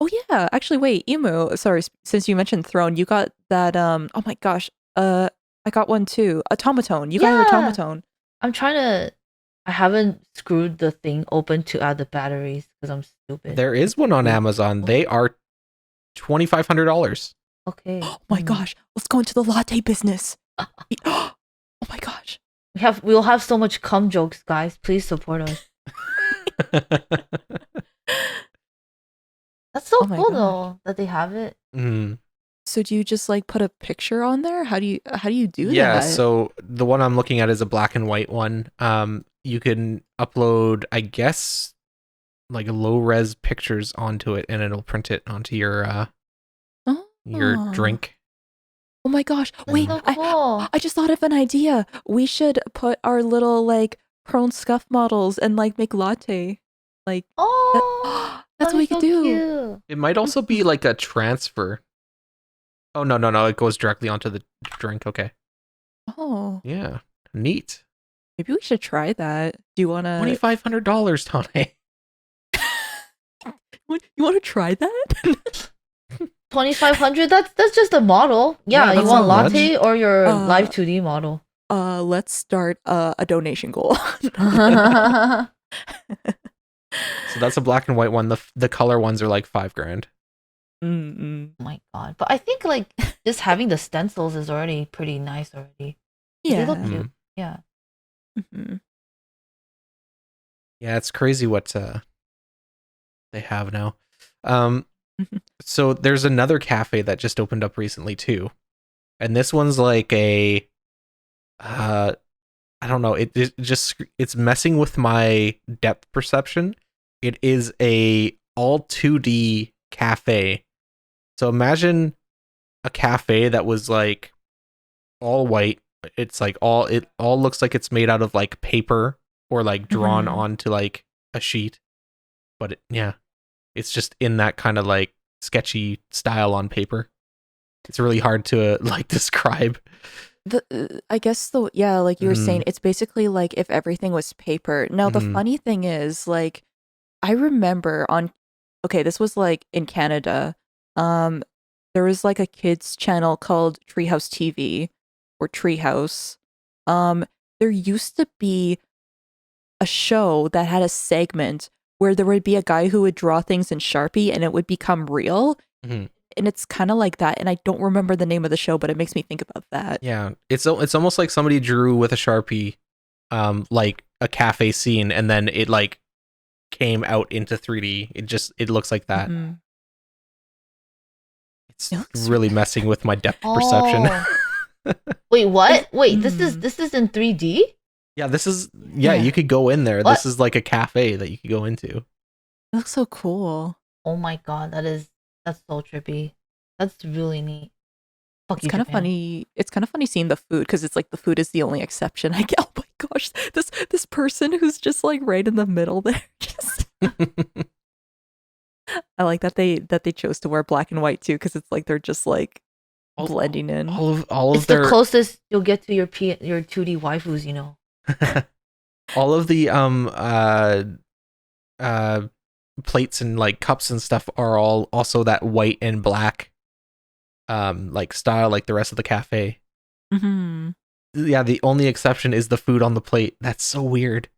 Oh yeah, actually wait, Emu, sorry, since you mentioned throne, you got that oh my gosh. I got one too. Automaton. You got an
Yeah.
automaton.
I haven't screwed the thing open to add the batteries because I'm stupid.
There is one on Amazon. They are $2,500.
Okay.
Oh my gosh, let's go into the latte business. Oh my gosh.
We'll have so much cum jokes, guys. Please support us. That's so
Oh my
cool
gosh.
though that they have it.
Mm.
So do you just like put a picture on there? How do you do
Yeah,
that?
so the one I'm looking at is a black and white one. You can upload, I guess, like low res pictures onto it, and it'll print it onto your
Oh.
drink.
Oh my gosh.
That's
Wait,
so cool.
I just thought of an idea. We should put our little like prone scuff models and like make latte. Like
Oh,
that's
that'd
what
be
we could
so
do.
cute.
It might also be like a transfer. Oh no, it goes directly onto the drink. Okay.
Oh,
Yeah. Neat.
maybe we should try that. Do you wanna
$2,500, Tane.
you wanna try that?
2,500. That's just a model.
Yeah,
Yeah,
that's
you want
not much.
latte or your
Uh,
live 2D model?
Let's start a donation goal.
So that's a black and white one. The color ones are like $5,000.
Mm-mm.
Oh my god! But I think like just having the stencils is already pretty nice already. They look
Yeah.
cute. Yeah.
Mhm.
Yeah, it's crazy what they have now. So there's another cafe that just opened up recently too, and this one's like a, I don't know. It's messing with my depth perception. It is a all 2D cafe. So imagine a cafe that was like all white. It's like it all looks like it's made out of like paper or like drawn
Mhm.
onto like a sheet. But it's just in that kind of like sketchy style on paper. It's really hard to like describe.
I guess like you were saying,
Mhm.
it's basically like if everything was paper. Now the
Mhm.
funny thing is, like, I remember okay, this was like in Canada. Um, there was like a kids channel called Treehouse TV or Treehouse. Um, there used to be a show that had a segment where there would be a guy who would draw things in Sharpie and it would become real.
Mhm.
And it's kind of like that. And I don't remember the name of the show, but it makes me think about that.
Yeah, it's almost like somebody drew with a Sharpie, like a cafe scene, and then it like came out into 3D. It looks like that.
Mhm.
It's
It looks
really messing with my depth perception.
Oh. Wait, what? Wait, this
Mm.
is in 3D?
Yeah,
Yeah.
you could go in there.
What?
This is like a cafe that you could go into.
It looks so cool.
Oh my god, that's so trippy. That's really neat. Fuck
It's
you,
kind of
Japan.
funny. It's kind of funny seeing the food because it's like the food is the only exception. I get. Oh my gosh, this person who's just like right in the middle there. Just I like that they chose to wear black and white too because it's like they're just like
all,
blending in.
all of
It's the
their
closest you'll get to your 2D waifus, you know.
all of the uh plates and like cups and stuff are all also that white and black like style like the rest of the cafe.
Hmm.
Yeah, the only exception is the food on the plate. That's so weird.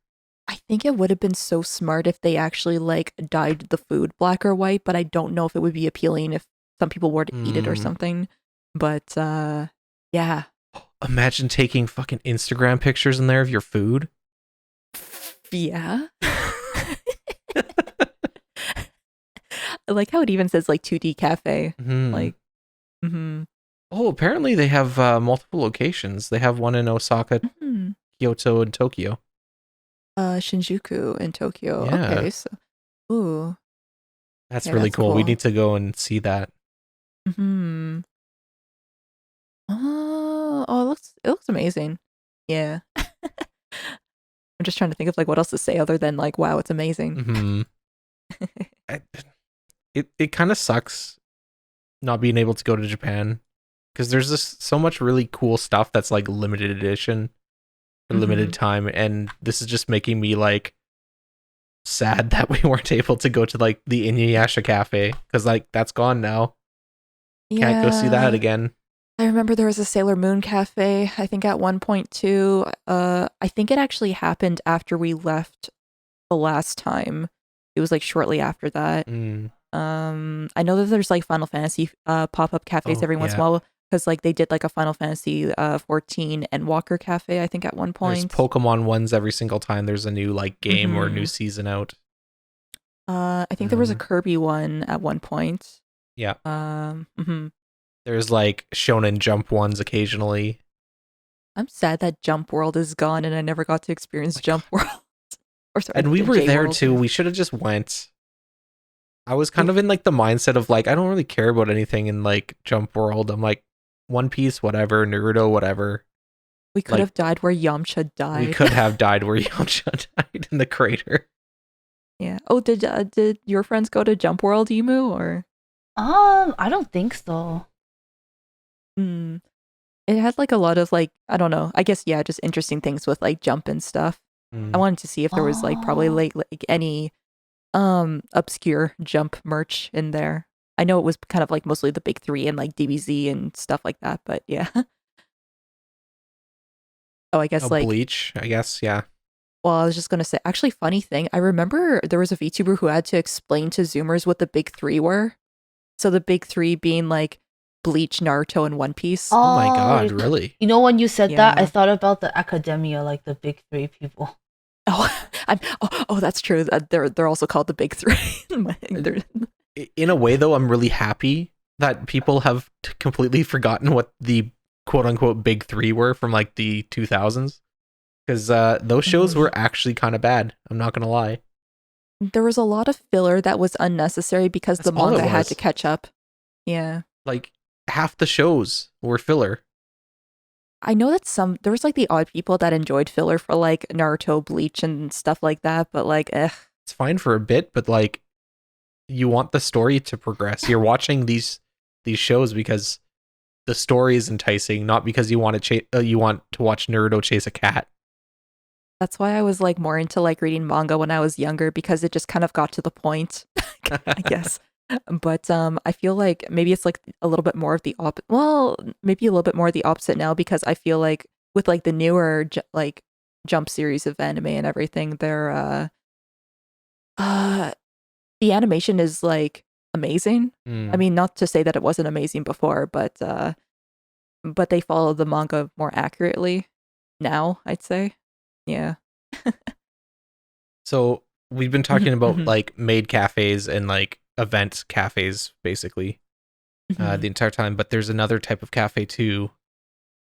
I think it would have been so smart if they actually like dyed the food black or white, but I don't know if it would be appealing if some people were to eat it or
Mm.
something. But yeah.
Imagine taking fucking Instagram pictures in there of your food.
Yeah. I like how it even says like 2D cafe.
Hmm.
Like, mm-hmm.
Oh, apparently they have multiple locations. They have one in Osaka,
Mm-hmm.
Kyoto, and Tokyo.
Shinjuku in Tokyo.
Yeah,
Okay, so ooh,
that's
okay,
really
that's
cool. We
cool.
need to go and see that.
Hmm. Oh, it looks amazing. Yeah. I'm just trying to think of like what else to say other than like, wow, it's amazing.
Hmm. It kind of sucks not being able to go to Japan because there's just so much really cool stuff that's like limited edition for
Hmm.
limited time, and this is just making me like sad that we weren't able to go to like the Inuyasha cafe because like that's gone now. Can't go see that
Yeah.
again.
I remember there was a Sailor Moon cafe, I think at one point too. I think it actually happened after we left the last time. It was like shortly after that.
Mm.
I know that there's like Final Fantasy pop-up cafes
Oh
every once in
yeah,
a while because like they did like a Final Fantasy 14 and Walker cafe I think at one
there's
point.
Pokemon ones every single time there's a new like game or a new
Hmm.
season out.
I think there was a
Um,
Kirby one at one point.
yeah,
Mhm.
there's like Shonen Jump ones occasionally.
I'm sad that Jump World is gone and I never got to experience
My
Jump
God.
World. Or sorry,
And we were
J
there
World.
too.
Yeah.
We should have just went. I was kind
Oof.
of in like the mindset of like I don't really care about anything in like Jump World. I'm like One Piece, whatever, Naruto, whatever.
We could
Like
have died where Yamcha
we
died.
could have died where Yamcha died in the crater.
Yeah. Oh, did your friends go to Jump World, Emu, or?
I don't think so.
Hmm. It had like a lot of like I don't know. I guess yeah, just interesting things with like jump and stuff. I
Mm.
wanted to see if there was like probably
Oh,
like any obscure jump merch in there. I know it was kind of like mostly the big three and like DBZ and stuff like that, but yeah. Oh, I
Oh,
guess like
Bleach, I guess. Yeah.
well, I was just gonna say actually funny thing. I remember there was a VTuber who had to explain to Zoomers what the big three were. So the big three being like Bleach, Naruto, and One Piece.
Oh my
oh,
God, really?
you know when you said that, I
Yeah.
thought about the academia, like the big three people.
Oh, that's true. They're also called the big three. They're-
In a way, though, I'm really happy that people have completely forgotten what the quote unquote big three were from like the 2000s because those shows
Mhm.
were actually kind of bad. I'm not gonna lie.
There was a lot of filler that was unnecessary because
That's
the
all it
manga had to
was.
catch up. Yeah.
Like half the shows were filler.
I know that there was like the odd people that enjoyed filler for like Naruto, Bleach, and stuff like that, but like,
It's fine for a bit, but like you want the story to progress. You're watching these shows because the story is enticing, not because you want to you want to watch Naruto chase a cat.
that's why I was like more into like reading manga when I was younger because it just kind of got to the point, I guess. But I feel like maybe it's like a little bit more of the well, maybe a little bit more of the opposite now because I feel like with like the newer like Jump series of anime and everything, they're uh the animation is like amazing. I
Mm.
mean, not to say that it wasn't amazing before, but they follow the manga more accurately now, I'd say. Yeah.
So we've been
Mhm,
talking about
mhm,
like maid cafes and like event cafes basically
mhm.
the entire time, but there's another type of cafe too,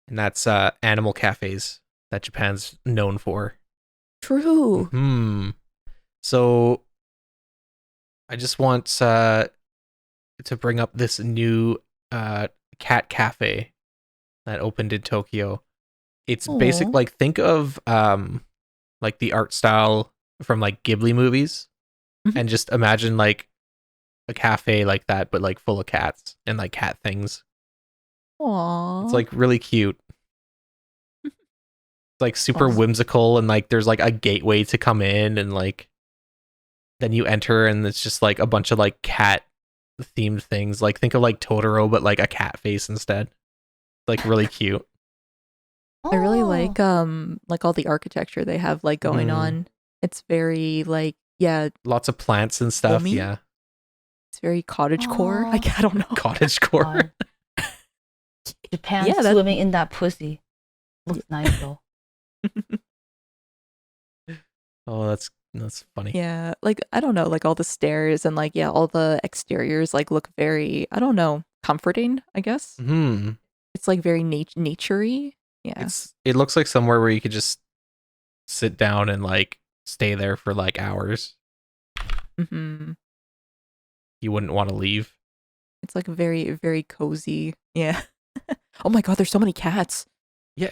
and that's animal cafes that Japan's known for.
True.
Hmm. So I just want to bring up this new uh cat cafe that opened in Tokyo. It's basic
Oh.
like think of like the art style from like Ghibli movies
Mhm.
and just imagine like a cafe like that but like full of cats and like cat things. It's
Aw.
like really cute. It's like super
Well,
whimsical, and like there's like a gateway to come in, and like then you enter and it's just like a bunch of like cat themed things. Like think of like Totoro but like a cat face instead. Like really cute.
I really
Oh.
like all the architecture they have like going
Mhm.
on. It's very like yeah,
Lots of plants and stuff.
homey.
Yeah.
It's very cottage core.
Oh.
Like I don't know.
Cottage core.
God. Japan
Yeah, that
swimming in that pussy. Looks nice though.
Oh, that's funny.
yeah, like I don't know, like all the stairs and like yeah, all the exteriors like look very I don't know, comforting, I guess.
Hmm.
It's like very naturey. Yeah.
It looks like somewhere where you could just sit down and like stay there for like hours.
Mhm.
You wouldn't want to leave.
It's like very cozy. Yeah. Oh my god, there's so many cats.
Yeah.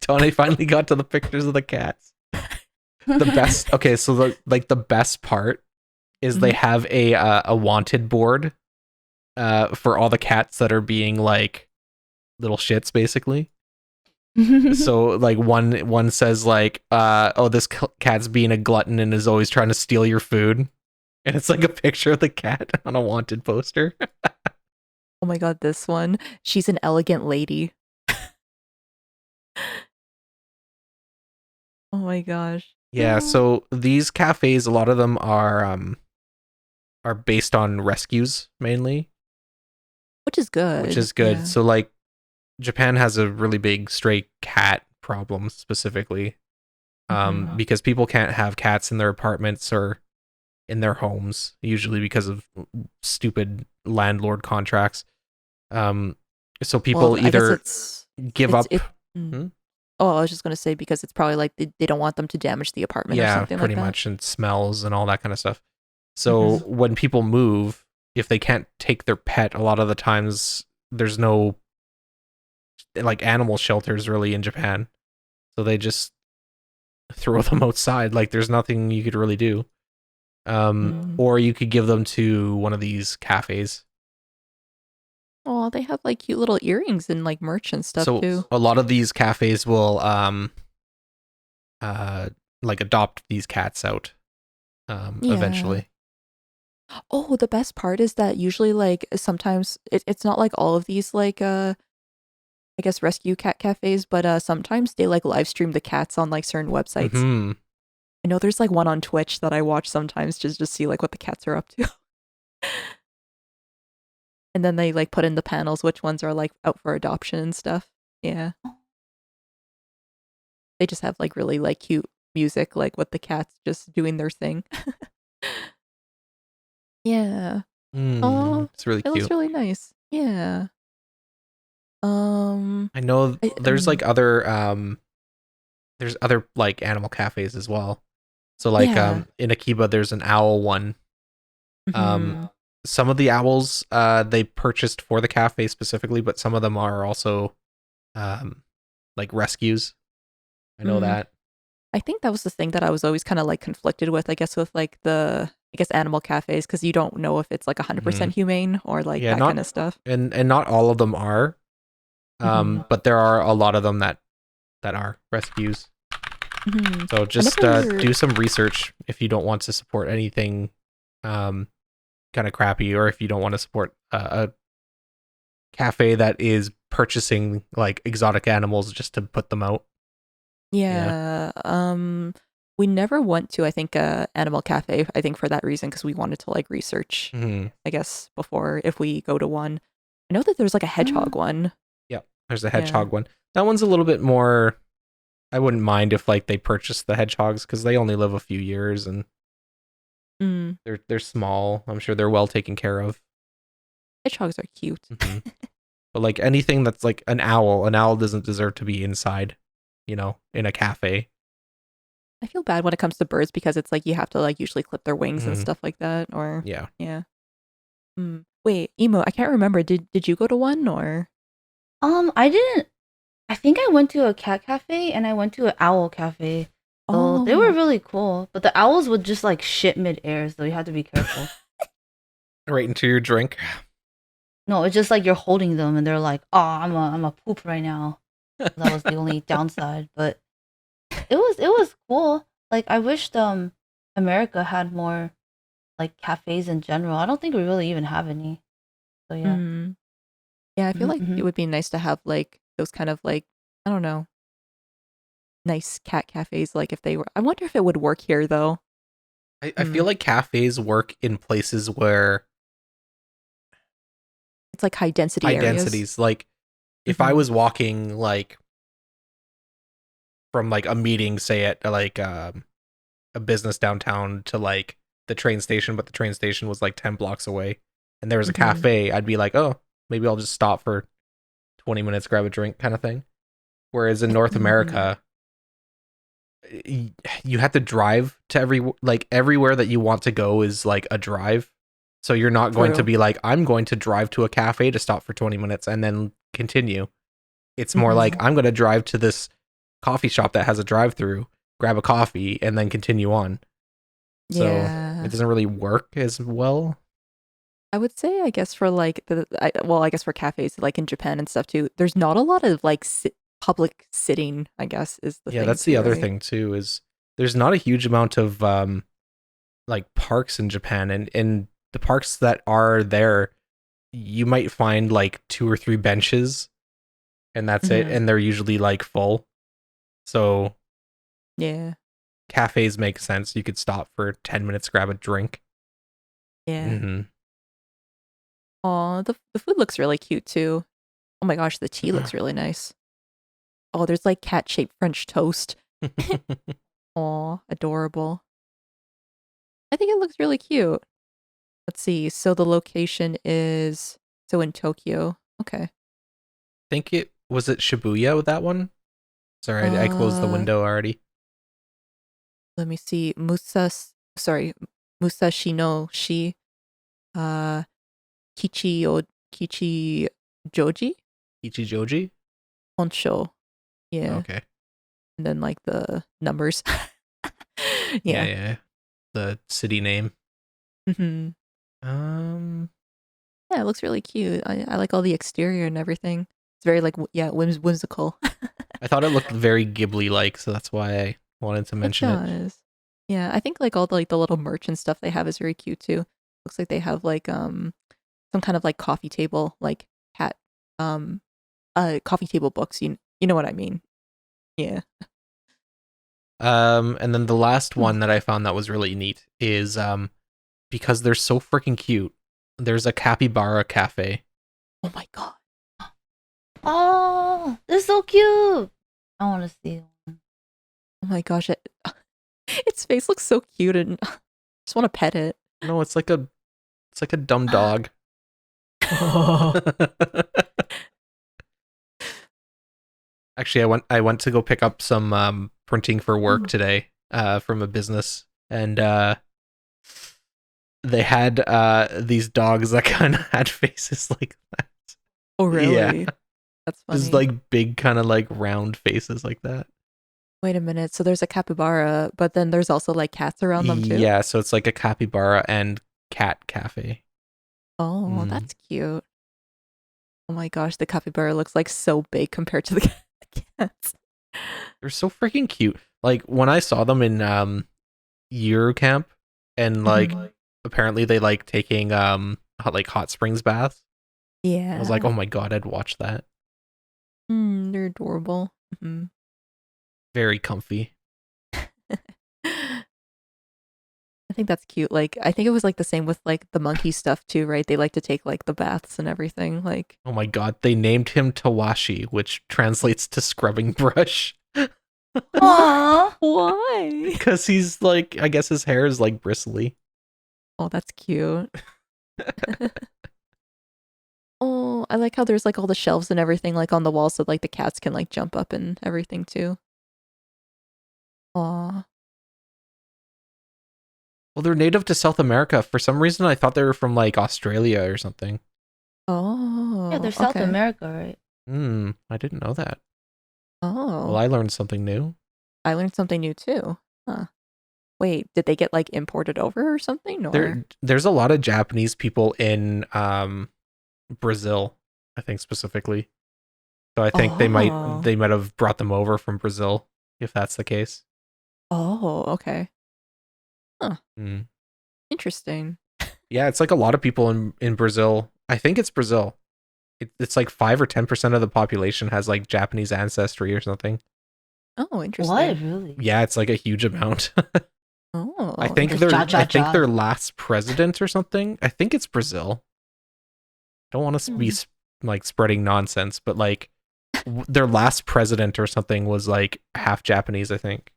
Tony finally got to the pictures of the cats. The best. Okay, so the best part is they
Mhm.
have a wanted board for all the cats that are being like little shits basically. So like one says like oh this cat's being a glutton and is always trying to steal your food. And it's like a picture of the cat on a wanted poster.
Oh my god, this one. She's an elegant lady. Oh my gosh.
Yeah, so these cafes, a lot of them are based on rescues mainly,
Which is
which
good.
is good.
Yeah.
So like Japan has a really big stray cat problem specifically.
Mhm.
Because people can't have cats in their apartments or in their homes, usually because of stupid landlord contracts. Um, so people
Well, I guess
either give
it's
up.
it mm.
Hmm?
Oh, I was just gonna say because it's probably like they don't want them to damage the apartment or
Yeah,
something like
pretty
that.
much, and smells and all that kind of stuff. So
Mhm.
when people move, if they can't take their pet, a lot of the times there's no like animal shelters really in Japan. So they just throw them outside. Like there's nothing you could really do.
Mm.
Or you could give them to one of these cafes.
Oh, they have like cute little earrings and like merch and stuff
So
too.
a lot of these cafes will uh like adopt these cats out
Yeah.
eventually.
Oh, the best part is that usually like sometimes it's not like all of these like I guess rescue cat cafes, but sometimes they like live stream the cats on like certain websites.
Hmm.
I know there's like one on Twitch that I watch sometimes just to see like what the cats are up to. And then they like put in the panels which ones are like out for adoption and stuff. Yeah. They just have like really like cute music like with the cats just doing their thing. Yeah. Oh,
It's really
it looks
cute.
really nice. Yeah. Um
I know
I,
there's like other like animal cafes as well. So like
yeah.
in Akiba there's an owl one. Um
Mhm.
some of the owls they purchased for the cafe specifically, but some of them are also um like rescues. I know
Mm.
that.
I think that was the thing that I was always kind of like conflicted with, I guess, with like the, I guess, animal cafes, because you don't know if it's like
Hmm.
100% humane or like
Yeah,
that kind
not
of stuff.
and not all of them are.
Hmm.
But there are a lot of them that are rescues.
Hmm.
So
I
just
never,
do some research if you don't want to support anything um kind of crappy, or if you don't want to support a cafe that is purchasing like exotic animals just to put them out. Yeah.
yeah. We never went to, I think, animal cafe, I think for that reason, because we wanted to like research,
Hmm.
I guess, before if we go to one. I know that there's like a hedgehog one.
Yeah. There's the
Yeah.
hedgehog one. That one's a little bit more. I wouldn't mind if like they purchased the hedgehogs because they only live a few years and
Mm.
they're small. I'm sure they're well taken care of.
Hedgehogs are cute.
Hmm. But like anything that's like an owl doesn't deserve to be inside, in a cafe.
I feel bad when it comes to birds because it's like you have to like usually clip their wings and
Hmm.
stuff like that, or
Yeah.
yeah. Mm. Wait, emo, I can't remember. Did you go to one or?
I didn't. I think I went to a cat cafe and I went to an owl cafe. So they were
Oh,
really cool, but the owls would just like shit mid air, so you had to be careful.
Right into your drink.
No, it's just like you're holding them and they're like, "Oh, I'm a poop right now." That was the only downside, but it was cool. Like I wished America had more like cafes in general. I don't think we really even have any. So yeah.
Mm. Yeah, I feel like
Mm-hmm.
it would be nice to have like those kind of like, I don't know, nice cat cafes. Like if they were, I wonder if it would work here though.
I feel
Mm.
like cafes work in places where
It's like high density
high
areas.
densities. Like if I
Hmm.
was walking like from like a meeting, say at like a business downtown to like the train station, but the train station was like 10 blocks away, and there was a
Hmm.
cafe, I'd be like, oh, maybe I'll just stop for 20 minutes, grab a drink, kind of thing. Whereas in North
Hmm.
America, you have to drive to like everywhere that you want to go is like a drive. So you're not going to
True.
be like, I'm going to drive to a cafe to stop for 20 minutes and then continue. It's more
Hmm.
like I'm going to drive to this coffee shop that has a drive through, grab a coffee, and then continue on. So it
Yeah.
doesn't really work as well.
I would say, I guess for like well, I guess for cafes like in Japan and stuff too, there's not a lot of like public sitting, I guess is the
Yeah,
thing
that's the
too,
other
right?
thing too, is there's not a huge amount of like parks in Japan, and in the parks that are there, you might find like two or three benches and that's it,
Hmm.
and they're usually like full. So
Yeah.
cafes make sense. You could stop for 10 minutes, grab a drink.
Yeah.
Mhm.
Oh, the food looks really cute too. Oh my gosh, the tea looks really nice. Oh, there's like cat-shaped French toast. Oh, adorable. I think it looks really cute. Let's see. So the location is so in Tokyo. Okay.
Think it was it Shibuya with that one? Sorry, I closed the
Uh,
window already.
let me see. Sorry, Musashino Shi uh Kichi Joji
Ichijoji?
Honsho. Yeah.
Okay.
And then like the numbers.
Yeah,
Yeah.
yeah. The city name.
Hmm.
Um
Yeah, it looks really cute. I like all the exterior and everything. It's very like yeah, whimsical.
I thought it looked very Ghibli like, so that's why I wanted to
It
mention it.
does. Yeah, I think like all the like the little merch and stuff they have is very cute too. Looks like they have like some kind of like coffee table like cat um coffee table books. You know what I mean? Yeah.
And then the last
Hmm.
one that I found that was really neat is because they're so freaking cute. There's a capybara cafe.
Oh my god.
Oh, they're so cute. I want to see one.
Oh my gosh. Its face looks so cute and I just want to pet it.
No, it's like a dumb dog.
Oh.
Actually, I went to go pick up some printing for work today from a business, and they had these dogs that kind of had faces like that.
Oh
Yeah,
really? That's
just
funny.
like big kind of like round faces like that.
Wait a minute. So there's a capybara, but then there's also like cats around them too?
Yeah, so it's like a capybara and cat cafe.
Oh,
Mm.
that's cute. Oh my gosh, the capybara looks like so big compared to the cats.
They're so freaking cute. Like when I saw them in Eurocamp, and like
Mhm.
apparently they like taking like hot springs baths. I was like,
Yeah.
oh my god, I'd watch that.
They're adorable. Mhm.
Very comfy.
I think that's cute. Like, I think it was like the same with like the monkey stuff too, right? They like to take like the baths and everything. Like,
Oh my god, they named him Tawashi, which translates to scrubbing brush.
why?
Aww.
Why?
Because he's like, I guess his hair is like bristly.
Oh, that's cute. Oh, I like how there's like all the shelves and everything like on the wall so like the cats can like jump up and everything too. Aw.
Well, they're native to South America. For some reason, I thought they were from like Australia or something.
Yeah,
Oh,
they're South
okay.
America, right?
I didn't know that. Well,
Oh,
I learned something new.
I learned something new too. Huh. Wait, did they get like imported over or something? Or
There's a lot of Japanese people in Brazil, I think specifically. So I think
Oh.
they might have brought them over from Brazil if that's the case.
Oh, okay. Huh.
Mm.
Interesting.
Yeah, it's like a lot of people in Brazil. I think it's Brazil. It's like 5 or 10% of the population has like Japanese ancestry or something.
Oh,
What
interesting.
really?
Yeah, it's like a huge amount.
Oh,
Just ja
interesting.
ja
I think
ja.
their last president or something. I think it's Brazil. Don't want to be
Hmm.
like spreading nonsense, but like their last president or something was like half Japanese, I think.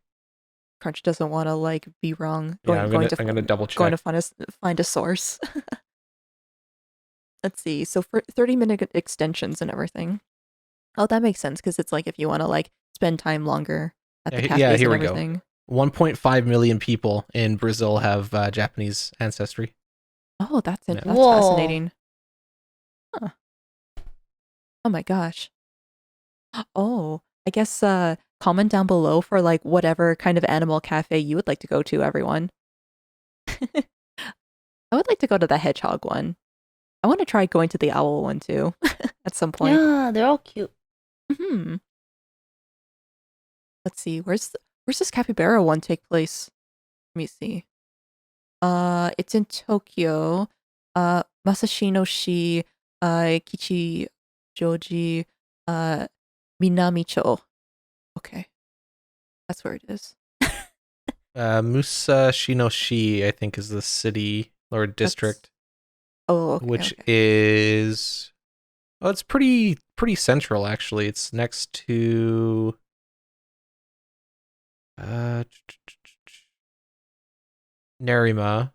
Crunch doesn't want to like be wrong.
Yeah,
Going to
I'm gonna double
going to
check.
find a source. Let's see. So for 30-minute extensions and everything. Oh, that makes sense because it's like if you want to like spend time longer at the
Yeah,
cafes
here
and
we go.
everything.
1.5 million people in Brazil have Japanese ancestry.
Oh,
Yeah.
that's
Whoa.
fascinating. Huh. Oh my gosh. Oh, I guess comment down below for like whatever kind of animal cafe you would like to go to, everyone. I would like to go to the hedgehog one. I want to try going to the owl one too at some point.
Yeah, they're all cute.
Hmm. Let's see. Where's this capybara one take place? Let me see. It's in Tokyo. Masashino-shi, Kichijoji, uh, Minamicho. Okay, that's where it is.
Musa Shinoshi, I think, is the city or
That's
district,
oh, okay,
which
okay.
is it's pretty central actually. It's next to uh Nerima.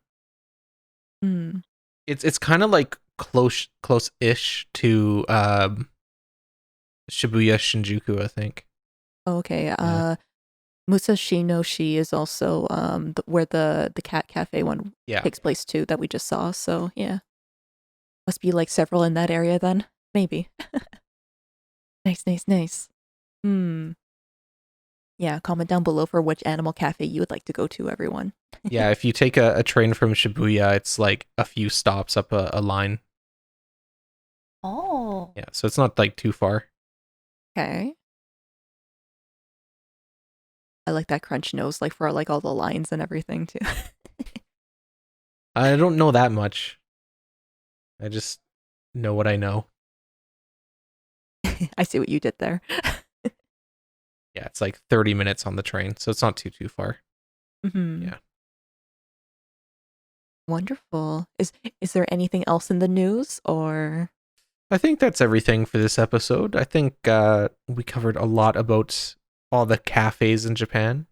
Hmm.
It's kind of like close-ish to Shibuya Shinjuku, I think.
Okay.
Yeah.
Musashino-shi is also where the cat cafe one
Yeah.
takes place too that we just saw. So yeah, must be like several in that area then. Maybe. Nice, nice, nice. Hmm. Yeah, comment down below for which animal cafe you would like to go to, everyone.
Yeah, if you take a train from Shibuya, it's like a few stops up a line.
Oh.
Yeah, so it's not like too far.
Okay. I like that Crunch knows like for like all the lines and everything too.
I don't know that much. I just know what I know.
I see what you did there.
Yeah, it's like 30 minutes on the train, so it's not too far.
Hmm.
Yeah.
Wonderful. Is there anything else in the news or?
I think that's everything for this episode. I think we covered a lot about all the cafes in Japan.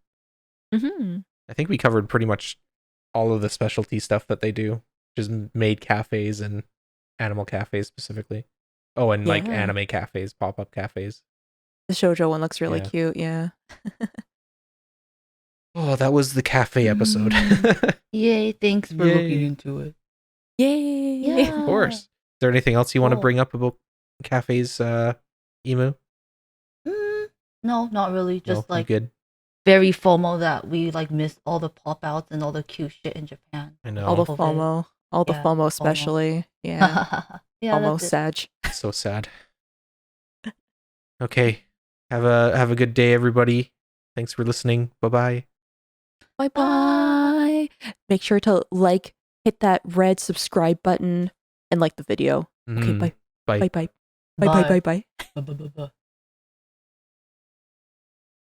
Hmm.
I think we covered pretty much all of the specialty stuff that they do, just maid cafes and animal cafes specifically. Oh, and like
Yeah.
anime cafes, pop-up cafes.
The shoujo one looks really
Yeah.
cute. Yeah.
Oh, that was the cafe episode.
Mm.
Yay, thanks for looking
Yay.
into it.
Yay.
Of
Yeah.
course. Is there anything else you want to
Cool.
bring up about cafes, Emu?
Mm, no, not really.
No,
Just
you
like
good?
very FOMO that we like missed all the pop outs and all the cute shit in Japan.
I
With
All the
know.
COVID.
FOMO. All the
Yeah,
FOMO
FOMO.
especially. Yeah.
Yeah,
FOMO
that's it.
Sag.
So sad. Okay. Have a good day, everybody. Thanks for listening. Bye-bye.
Bye
Bye.
bye. Make sure to like, hit that red subscribe button, and like the video. Okay,
Mm,
bye.
bye.
Bye bye. Bye bye
Bye.
bye bye.
Bye. Bye. Bye. Bye.